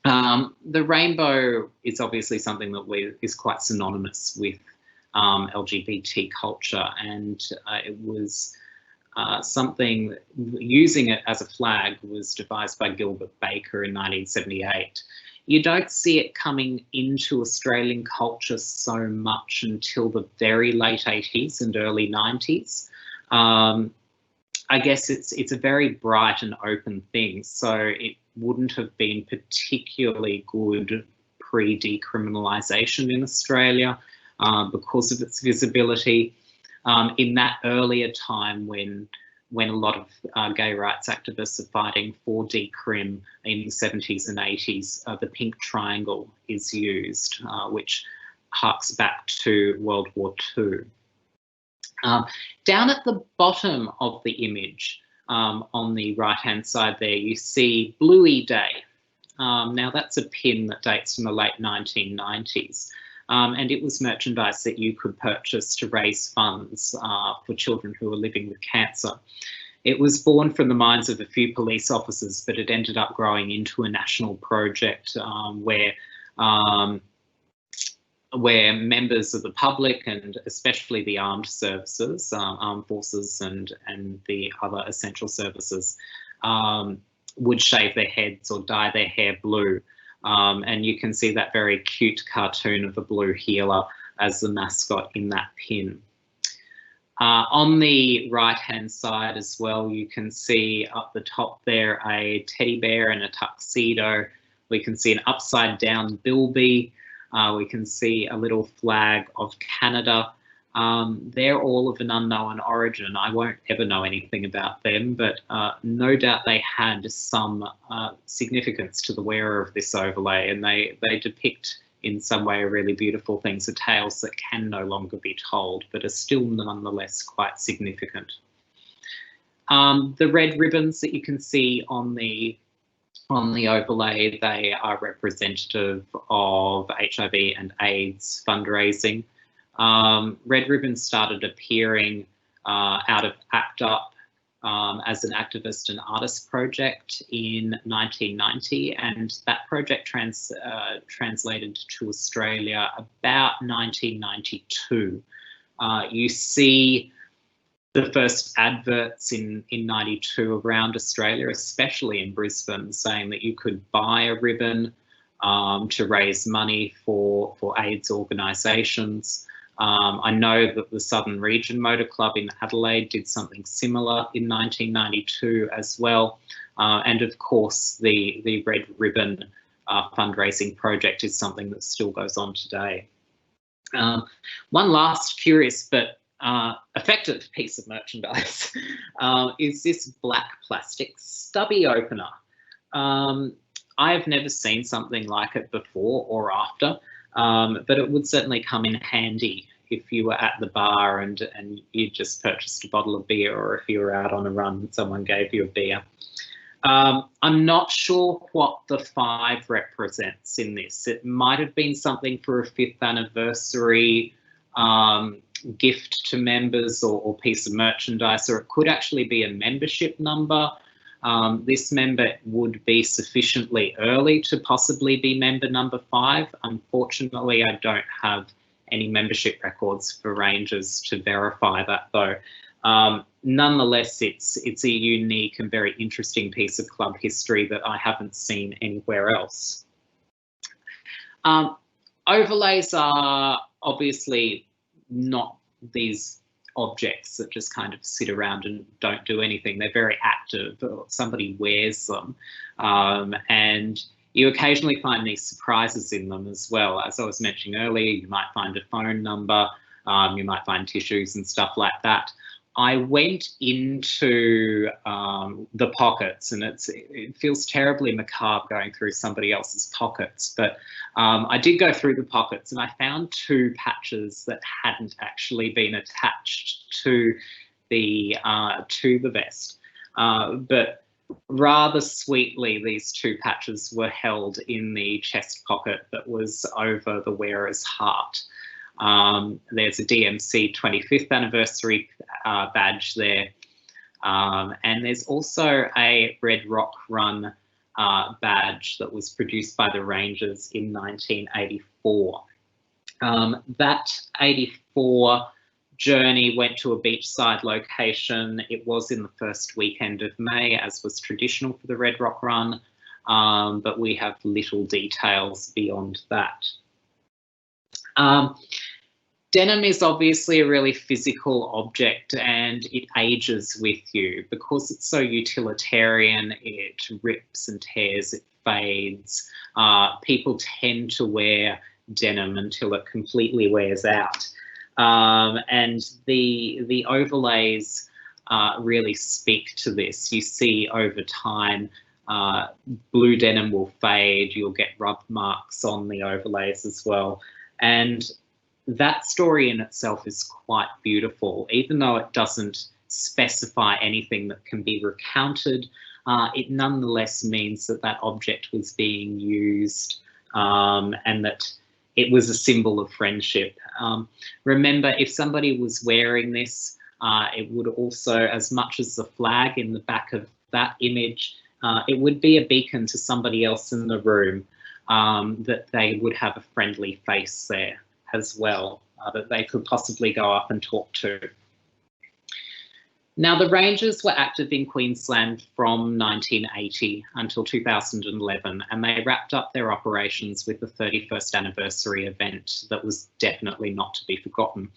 The rainbow is obviously something that is quite synonymous with LGBT culture, and it was something, using it as a flag was devised by Gilbert Baker in 1978. You don't see it coming into Australian culture so much until the very late 80s and early 90s. I guess it's a very bright and open thing, so it wouldn't have been particularly good pre-decriminalisation in Australia because of its visibility. In that earlier time when a lot of gay rights activists are fighting for decrim in the 70s and 80s, the pink triangle is used, which harks back to World War II. Down at the bottom of the image, on the right-hand side there, you see Bluey Day. Now that's a pin that dates from the late 1990s. And it was merchandise that you could purchase to raise funds for children who were living with cancer. It was born from the minds of a few police officers, but it ended up growing into a national project where members of the public, and especially the armed services, armed forces and the other essential services, would shave their heads or dye their hair blue. And you can see that very cute cartoon of a blue heeler as the mascot in that pin. On the right-hand side as well, you can see up the top there a teddy bear in a tuxedo. We can see an upside-down bilby. We can see a little flag of Canada. They're all of an unknown origin. I won't ever know anything about them, but no doubt they had some significance to the wearer of this overlay, and they depict in some way really beautiful things, are tales that can no longer be told, but are still nonetheless quite significant. The red ribbons that you can see on the overlay, they are representative of HIV and AIDS fundraising. Red ribbons started appearing out of ACT UP as an activist and artist project in 1990, and that project translated to Australia about 1992. You see the first adverts in 92 around Australia, especially in Brisbane, saying that you could buy a ribbon to raise money for AIDS organisations. I know that the Southern Region Motor Club in Adelaide did something similar in 1992 as well. And of course, the Red Ribbon fundraising project is something that still goes on today. One last curious but effective piece of merchandise is this black plastic stubby opener. I have never seen something like it before or after, but it would certainly come in handy if you were at the bar and you just purchased a bottle of beer, or if you were out on a run and someone gave you a beer. I'm not sure what the 5 represents in this. It might have been something for a 5th anniversary gift to members or piece of merchandise, or it could actually be a membership number. This member would be sufficiently early to possibly be member number 5. Unfortunately, I don't have any membership records for Rangers to verify that, though. Nonetheless, it's a unique and very interesting piece of club history that I haven't seen anywhere else. Overlays are obviously not these objects that just kind of sit around and don't do anything. They're very active. Somebody wears them, and you occasionally find these surprises in them as well. As I was mentioning earlier, you might find a phone number, you might find tissues and stuff like that. I went into the pockets, and it feels terribly macabre going through somebody else's pockets, but I did go through the pockets and I found 2 patches that hadn't actually been attached to the vest. But rather sweetly, these 2 patches were held in the chest pocket that was over the wearer's heart. There's a DMC 25th anniversary badge there, and there's also a Red Rock Run badge that was produced by the Rangers in 1984. That 84 journey went to a beachside location. It was in the first weekend of May, as was traditional for the Red Rock Run, but we have little details beyond that. Denim is obviously a really physical object, and it ages with you because it's so utilitarian. It rips and tears, it fades. People tend to wear denim until it completely wears out. And the overlays really speak to this. You see over time, blue denim will fade, you'll get rub marks on the overlays as well. And that story in itself is quite beautiful. Even though it doesn't specify anything that can be recounted, it nonetheless means that that object was being used and that it was a symbol of friendship. Remember, if somebody was wearing this, it would also, as much as the flag in the back of that image, it would be a beacon to somebody else in the room that they would have a friendly face there as well, that they could possibly go up and talk to. Now, the Rangers were active in Queensland from 1980 until 2011, and they wrapped up their operations with the 31st anniversary event that was definitely not to be forgotten.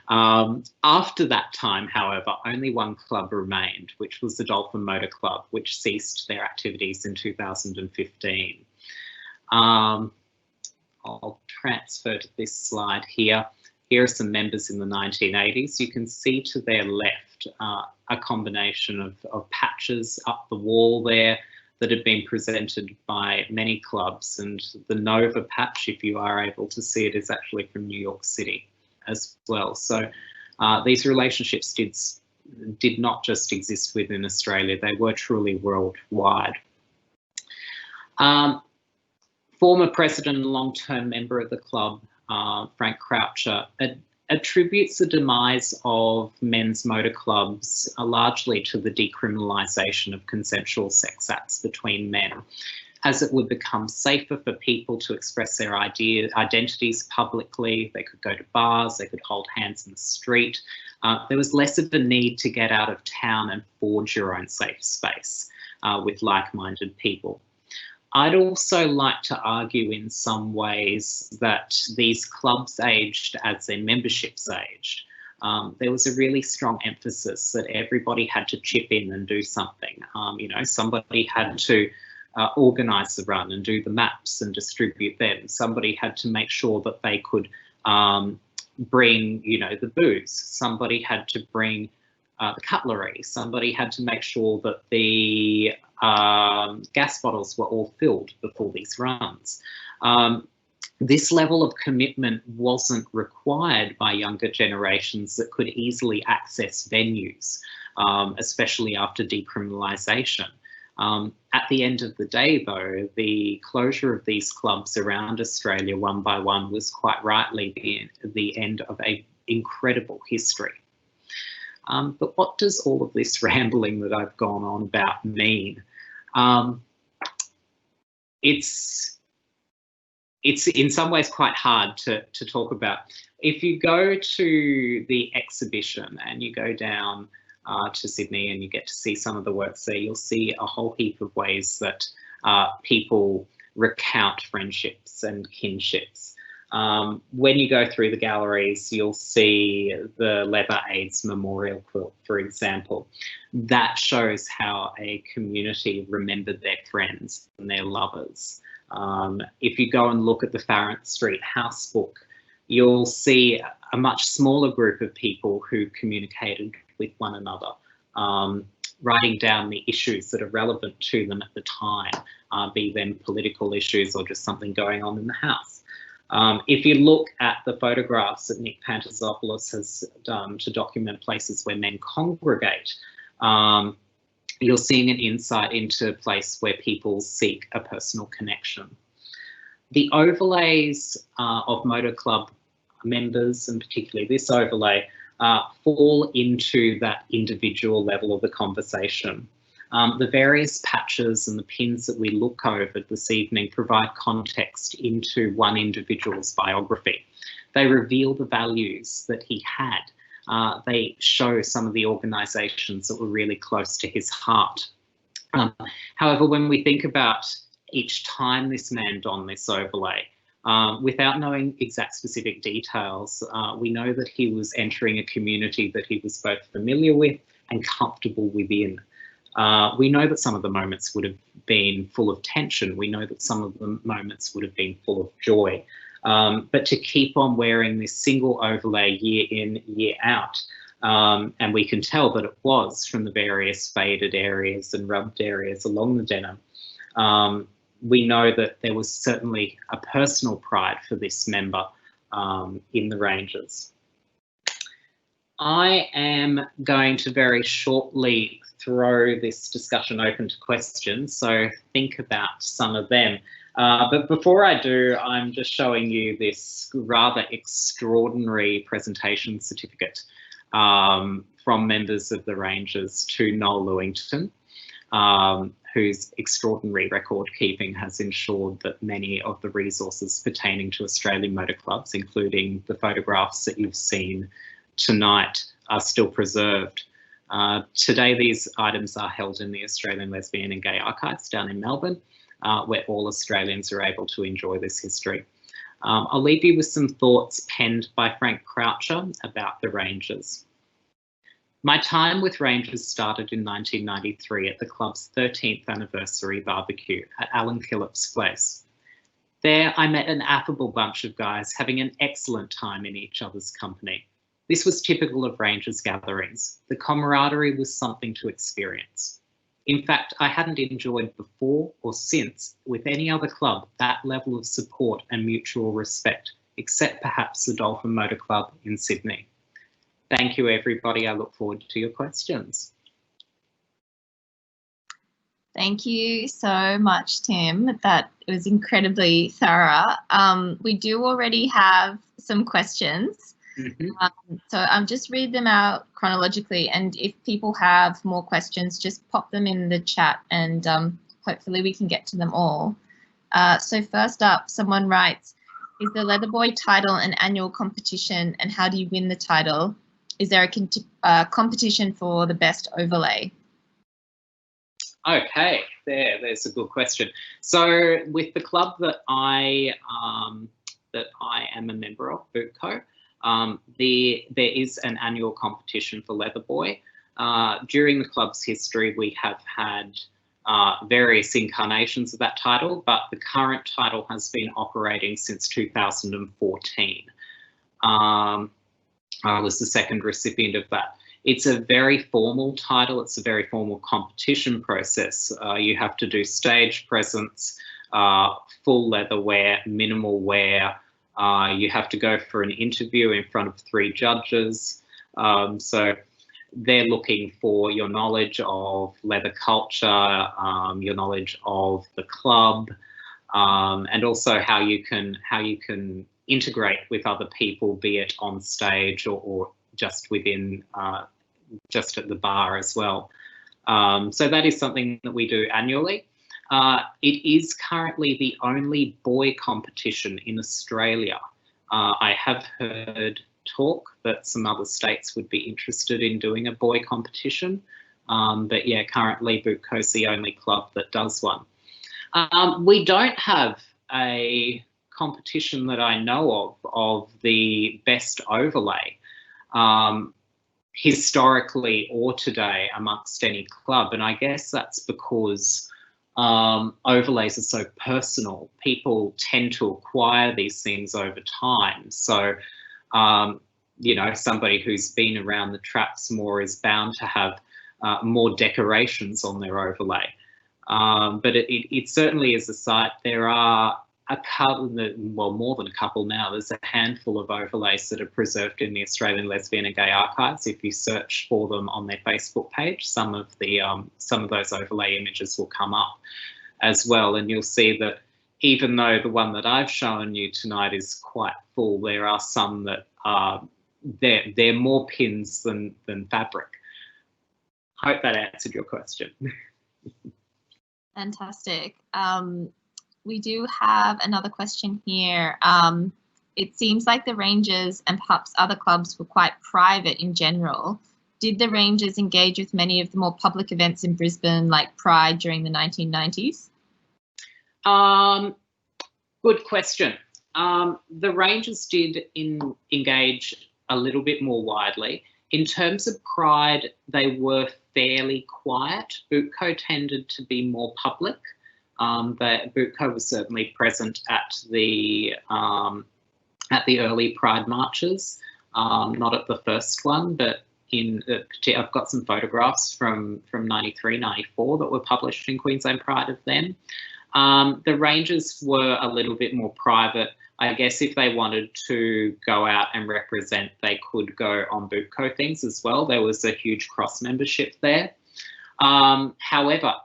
After that time, however, only one club remained, which was the Dolphin Motor Club, which ceased their activities in 2015. I'll transfer to this slide here. Here are some members in the 1980s. You can see to their left a combination of patches up the wall there that had been presented by many clubs, and the Nova patch, if you are able to see it, is actually from New York City as well. So these relationships did not just exist within Australia, they were truly worldwide. Former president and long-term member of the club, Frank Croucher, attributes the demise of men's motor clubs largely to the decriminalisation of consensual sex acts between men, as it would become safer for people to express their identities publicly. They could go to bars, they could hold hands in the street. There was less of a need to get out of town and forge your own safe space with like-minded people. I'd also like to argue in some ways that these clubs aged as their memberships aged. There was a really strong emphasis that everybody had to chip in and do something. You know, somebody had to organise the run and do the maps and distribute them. Somebody had to make sure that they could bring, you know, the booze. Somebody had to bring the cutlery. Somebody had to make sure that the gas bottles were all filled before these runs. This level of commitment wasn't required by younger generations that could easily access venues, especially after decriminalisation. At the end of the day, though, the closure of these clubs around Australia one by one was quite rightly the end of an incredible history. But what does all of this rambling that I've gone on about mean? It's in some ways quite hard to talk about. If you go to the exhibition and you go down to Sydney and you get to see some of the works there, you'll see a whole heap of ways that people recount friendships and kinships. When you go through the galleries, you'll see the Leather AIDS Memorial Quilt, for example. That shows how a community remembered their friends and their lovers. If you go and look at the Farrant Street House Book, you'll see a much smaller group of people who communicated with one another, writing down the issues that are relevant to them at the time, be them political issues or just something going on in the house. If you look at the photographs that Nick Pantazopoulos has done to document places where men congregate, you're seeing an insight into a place where people seek a personal connection. The overlays of motor club members, and particularly this overlay, fall into that individual level of the conversation. The various patches and the pins that we look over this evening provide context into one individual's biography. They reveal the values that he had. They show some of the organisations that were really close to his heart. However, when we think about each time this man donned this overlay, without knowing exact specific details, we know that he was entering a community that he was both familiar with and comfortable within. We know that some of the moments would have been full of tension. We know that some of the moments would have been full of joy. But to keep on wearing this single overlay year in, year out, and we can tell that it was from the various faded areas and rubbed areas along the denim, we know that there was certainly a personal pride for this member in the Rangers. I am going to very shortly throw this discussion open to questions, so think about some of them. But before I do, I'm just showing you this rather extraordinary presentation certificate from members of the Rangers to Noel Lewington, whose extraordinary record keeping has ensured that many of the resources pertaining to Australian motor clubs, including the photographs that you've seen tonight, are still preserved. Today, these items are held in the Australian Lesbian and Gay Archives down in Melbourne, where all Australians are able to enjoy this history. I'll leave you with some thoughts penned by Frank Croucher about the Rangers. My time with Rangers started in 1993 at the club's 13th anniversary barbecue at Alan Killip's place. There, I met an affable bunch of guys having an excellent time in each other's company. This was typical of Rangers gatherings. The camaraderie was something to experience. In fact, I hadn't enjoyed before or since with any other club that level of support and mutual respect, except perhaps the Dolphin Motor Club in Sydney. Thank you, everybody. I look forward to your questions. Thank you so much, Tim. That was incredibly thorough. We do already have some questions. So I'll just read them out chronologically, and if people have more questions, just pop them in the chat and hopefully we can get to them all. So first up, someone writes, is the Leather Boy title an annual competition, and how do you win the title? Is there a competition for the best overlay? Okay, there's a good question. So with the club that I am a member of, Bootco, there is an annual competition for Leather Boy. During the club's history, we have had various incarnations of that title, but the current title has been operating since 2014. I was the second recipient of that. It's a very formal title. It's a very formal competition process. You have to do stage presence, full leather wear, minimal wear. You have to go for an interview in front of 3 judges. So they're looking for your knowledge of leather culture, your knowledge of the club, and also how you can integrate with other people, be it on stage or just within, just at the bar as well. So that is something that we do annually. It is currently the only boy competition in Australia. I have heard talk that some other states would be interested in doing a boy competition. But yeah, currently Bootco's the only club that does one. We don't have a competition that I know of the best overlay, historically or today amongst any club. And I guess that's because overlays are so personal. People tend to acquire these things over time. So, you know, somebody who's been around the traps more is bound to have more decorations on their overlay. But it certainly is a site. There are a couple, well, more than a couple now. There's a handful of overlays that are preserved in the Australian Lesbian and Gay Archives. If you search for them on their Facebook page, some of those overlay images will come up as well, and you'll see that even though the one that I've shown you tonight is quite full, there are some that are they're more pins than fabric. Hope that answered your question. Fantastic. We do have another question here. It seems like the Rangers and perhaps other clubs were quite private in general. Did the Rangers engage with many of the more public events in Brisbane, like Pride during the 1990s? Good question. The Rangers did engage a little bit more widely. In terms of Pride, they were fairly quiet. Bootco tended to be more public. Bootco was certainly present at the early Pride marches, not at the first one, but I've got some photographs from 93, 94 that were published in Queensland Pride of them. The Rangers were a little bit more private. I guess if they wanted to go out and represent, they could go on Bootco things as well. There was a huge cross membership there. However,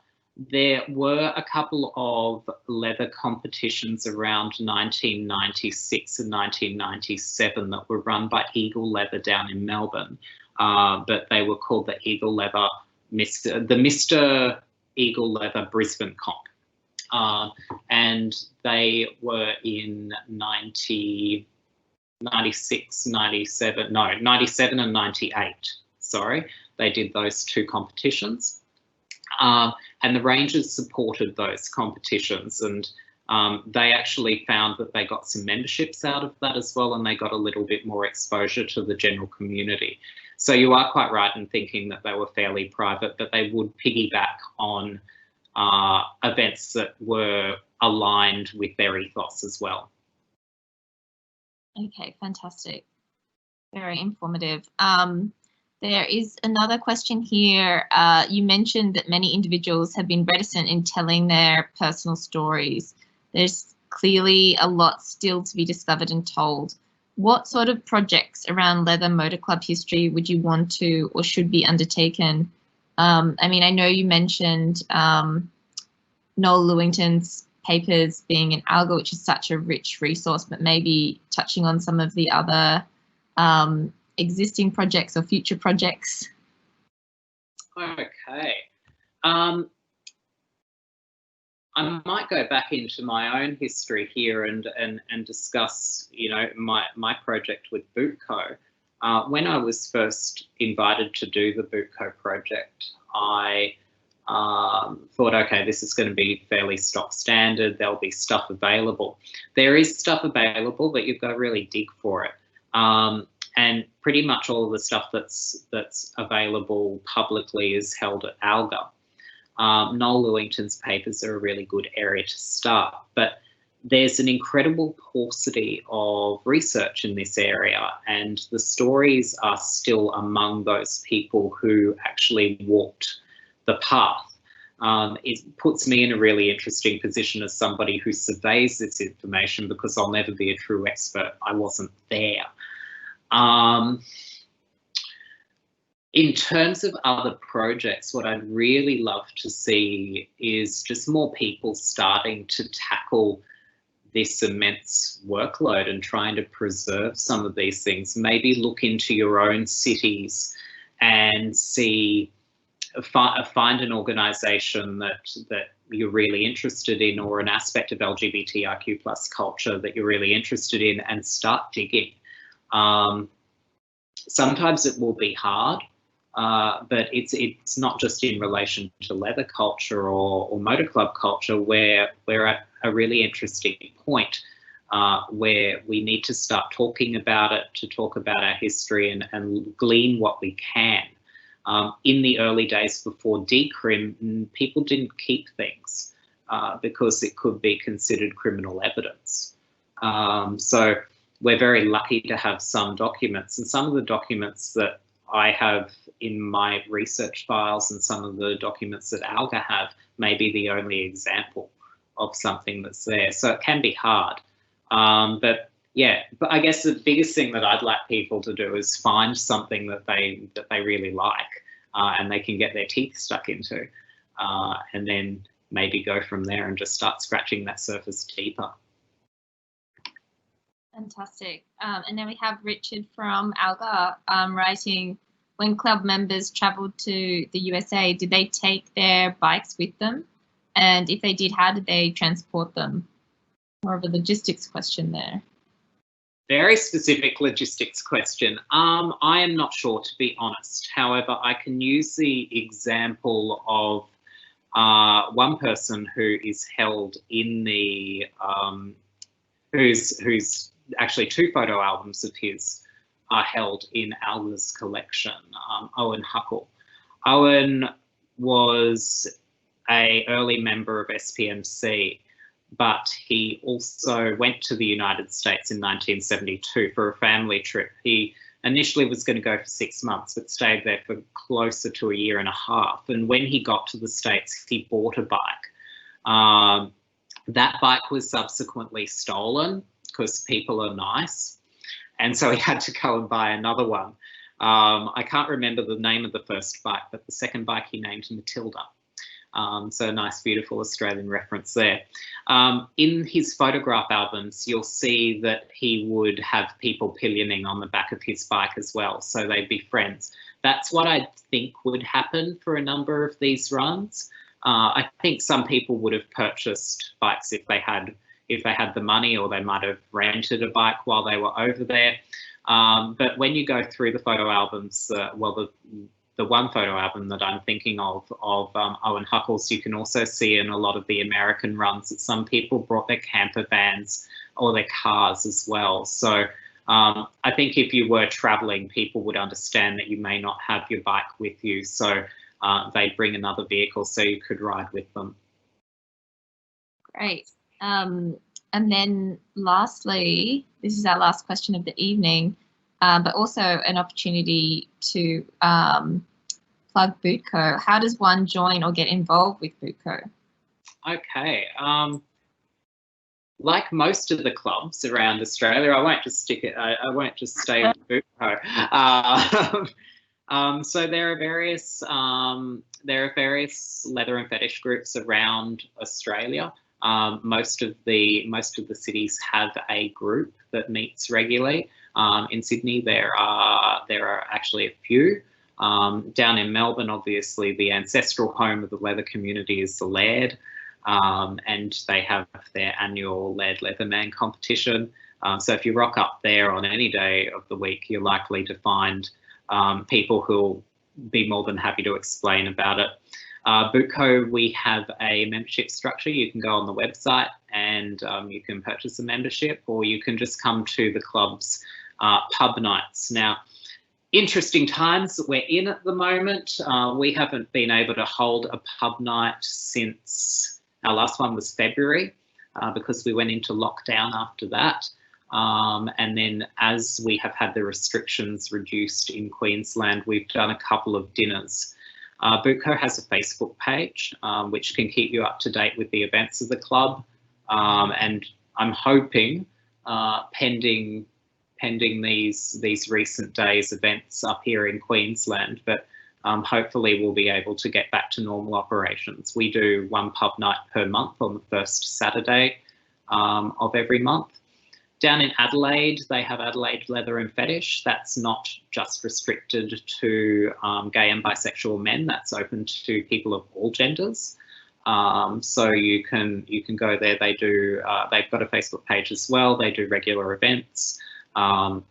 there were a couple of leather competitions around 1996 and 1997 that were run by Eagle Leather down in Melbourne, but they were called the Eagle Leather, Mr. Eagle Leather Brisbane Comp. And they were in 96, 97 and 98. Sorry, they did those 2 competitions. And the Rangers supported those competitions, and they actually found that they got some memberships out of that as well, and they got a little bit more exposure to the general community. So you are quite right in thinking that they were fairly private, but they would piggyback on events that were aligned with their ethos as well. Okay, fantastic. Very informative. There is another question here. You mentioned that many individuals have been reticent in telling their personal stories. There's clearly a lot still to be discovered and told. What sort of projects around leather motor club history would you want to or should be undertaken? I mean, I know you mentioned Noel Lewington's papers being in ALGA, which is such a rich resource, but maybe touching on some of the other existing projects or future projects. Okay. I might go back into my own history here and discuss, you know, my project with Bootco. When I was first invited to do the Bootco project, I thought, okay, this is going to be fairly stock standard. There'll be stuff available. There is stuff available, but you've got to really dig for it. And pretty much all of the stuff that's available publicly is held at ALGA. Noel Lewington's papers are a really good area to start, but there's an incredible paucity of research in this area, and the stories are still among those people who actually walked the path. It puts me in a really interesting position as somebody who surveys this information, because I'll never be a true expert. I wasn't there. In terms of other projects, what I'd really love to see is just more people starting to tackle this immense workload and trying to preserve some of these things. Maybe look into your own cities and see, find an organisation that you're really interested in, or an aspect of LGBTIQ plus culture that you're really interested in, and start digging. Sometimes it will be hard, but it's not just in relation to leather culture or motor club culture, where we're at a really interesting point where we need to start talking about it, to talk about our history and glean what we can. In the early days before decrim, people didn't keep things because it could be considered criminal evidence. So we're very lucky to have some documents, and some of the documents that I have in my research files and some of the documents that ALGA have may be the only example of something that's there. So it can be hard. But yeah, but I guess the biggest thing that I'd like people to do is find something that they really like and they can get their teeth stuck into, and then maybe go from there and just start scratching that surface deeper. Fantastic. And then we have Richard from ALGA writing, when club members travelled to the USA, did they take their bikes with them? And if they did, how did they transport them? More of a logistics question there. Very specific logistics question. I am not sure, to be honest. However, I can use the example of one person who is held in the, who's actually two photo albums of his are held in ALGA's collection, Owen Huckle. Owen was an early member of SPMC, but he also went to the United States in 1972 for a family trip. He initially was going to go for 6 months, but stayed there for closer to a year and a half. And when he got to the States, he bought a bike. That bike was subsequently stolen because people are nice. And so he had to go and buy another one. I can't remember the name of the first bike, but the second bike he named Matilda. So a nice, beautiful Australian reference there. In his photograph albums, you'll see that he would have people pillioning on the back of his bike as well, so they'd be friends. That's what I think would happen for a number of these runs. I think some people would have purchased bikes if they had the money, or they might have rented a bike while they were over there. But when you go through the photo albums, the one photo album that I'm thinking of Owen Huckle's, you can also see in a lot of the American runs that some people brought their camper vans or their cars as well. So I think if you were traveling, people would understand that you may not have your bike with you. So they'd bring another vehicle so you could ride with them. Great. And then lastly, this is our last question of the evening, but also an opportunity to plug Bootco. How does one join or get involved with Bootco? Okay. Like most of the clubs around Australia, I won't just stick it. I won't just stay with Bootco. So there are various leather and fetish groups around Australia. Most of the cities have a group that meets regularly. In Sydney, there are actually a few. Down in Melbourne, obviously, the ancestral home of the leather community is the Laird, and they have their annual Laird Leatherman competition. So if you rock up there on any day of the week, you're likely to find people who'll be more than happy to explain about it. Bootco, we have a membership structure. You can go on the website and you can purchase a membership, or you can just come to the club's pub nights. Now, interesting times that we're in at the moment. We haven't been able to hold a pub night since our last one was February. because we went into lockdown after that. And then as we have had the restrictions reduced in Queensland, we've done a couple of dinners. Bootco has a Facebook page, which can keep you up to date with the events of the club. And I'm hoping, pending these recent days events up here in Queensland, but hopefully we'll be able to get back to normal operations. We do one pub night per month on the first Saturday of every month. Down in Adelaide, they have Adelaide Leather and Fetish. That's not just restricted to gay and bisexual men. That's open to people of all genders. So you can go there. They do. They've got a Facebook page as well. They do regular events, and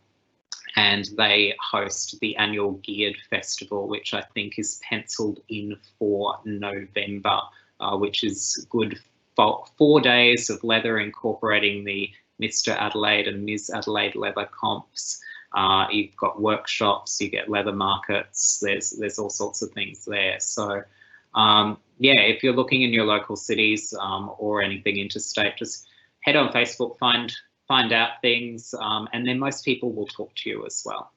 they host the annual Geared Festival, which I think is penciled in for November, which is good for 4 days of leather, incorporating the Mr. Adelaide and Ms. Adelaide leather comps. You've got workshops, you get leather markets, there's all sorts of things there. So yeah, if you're looking in your local cities or anything interstate, just head on Facebook, find out things, and then most people will talk to you as well.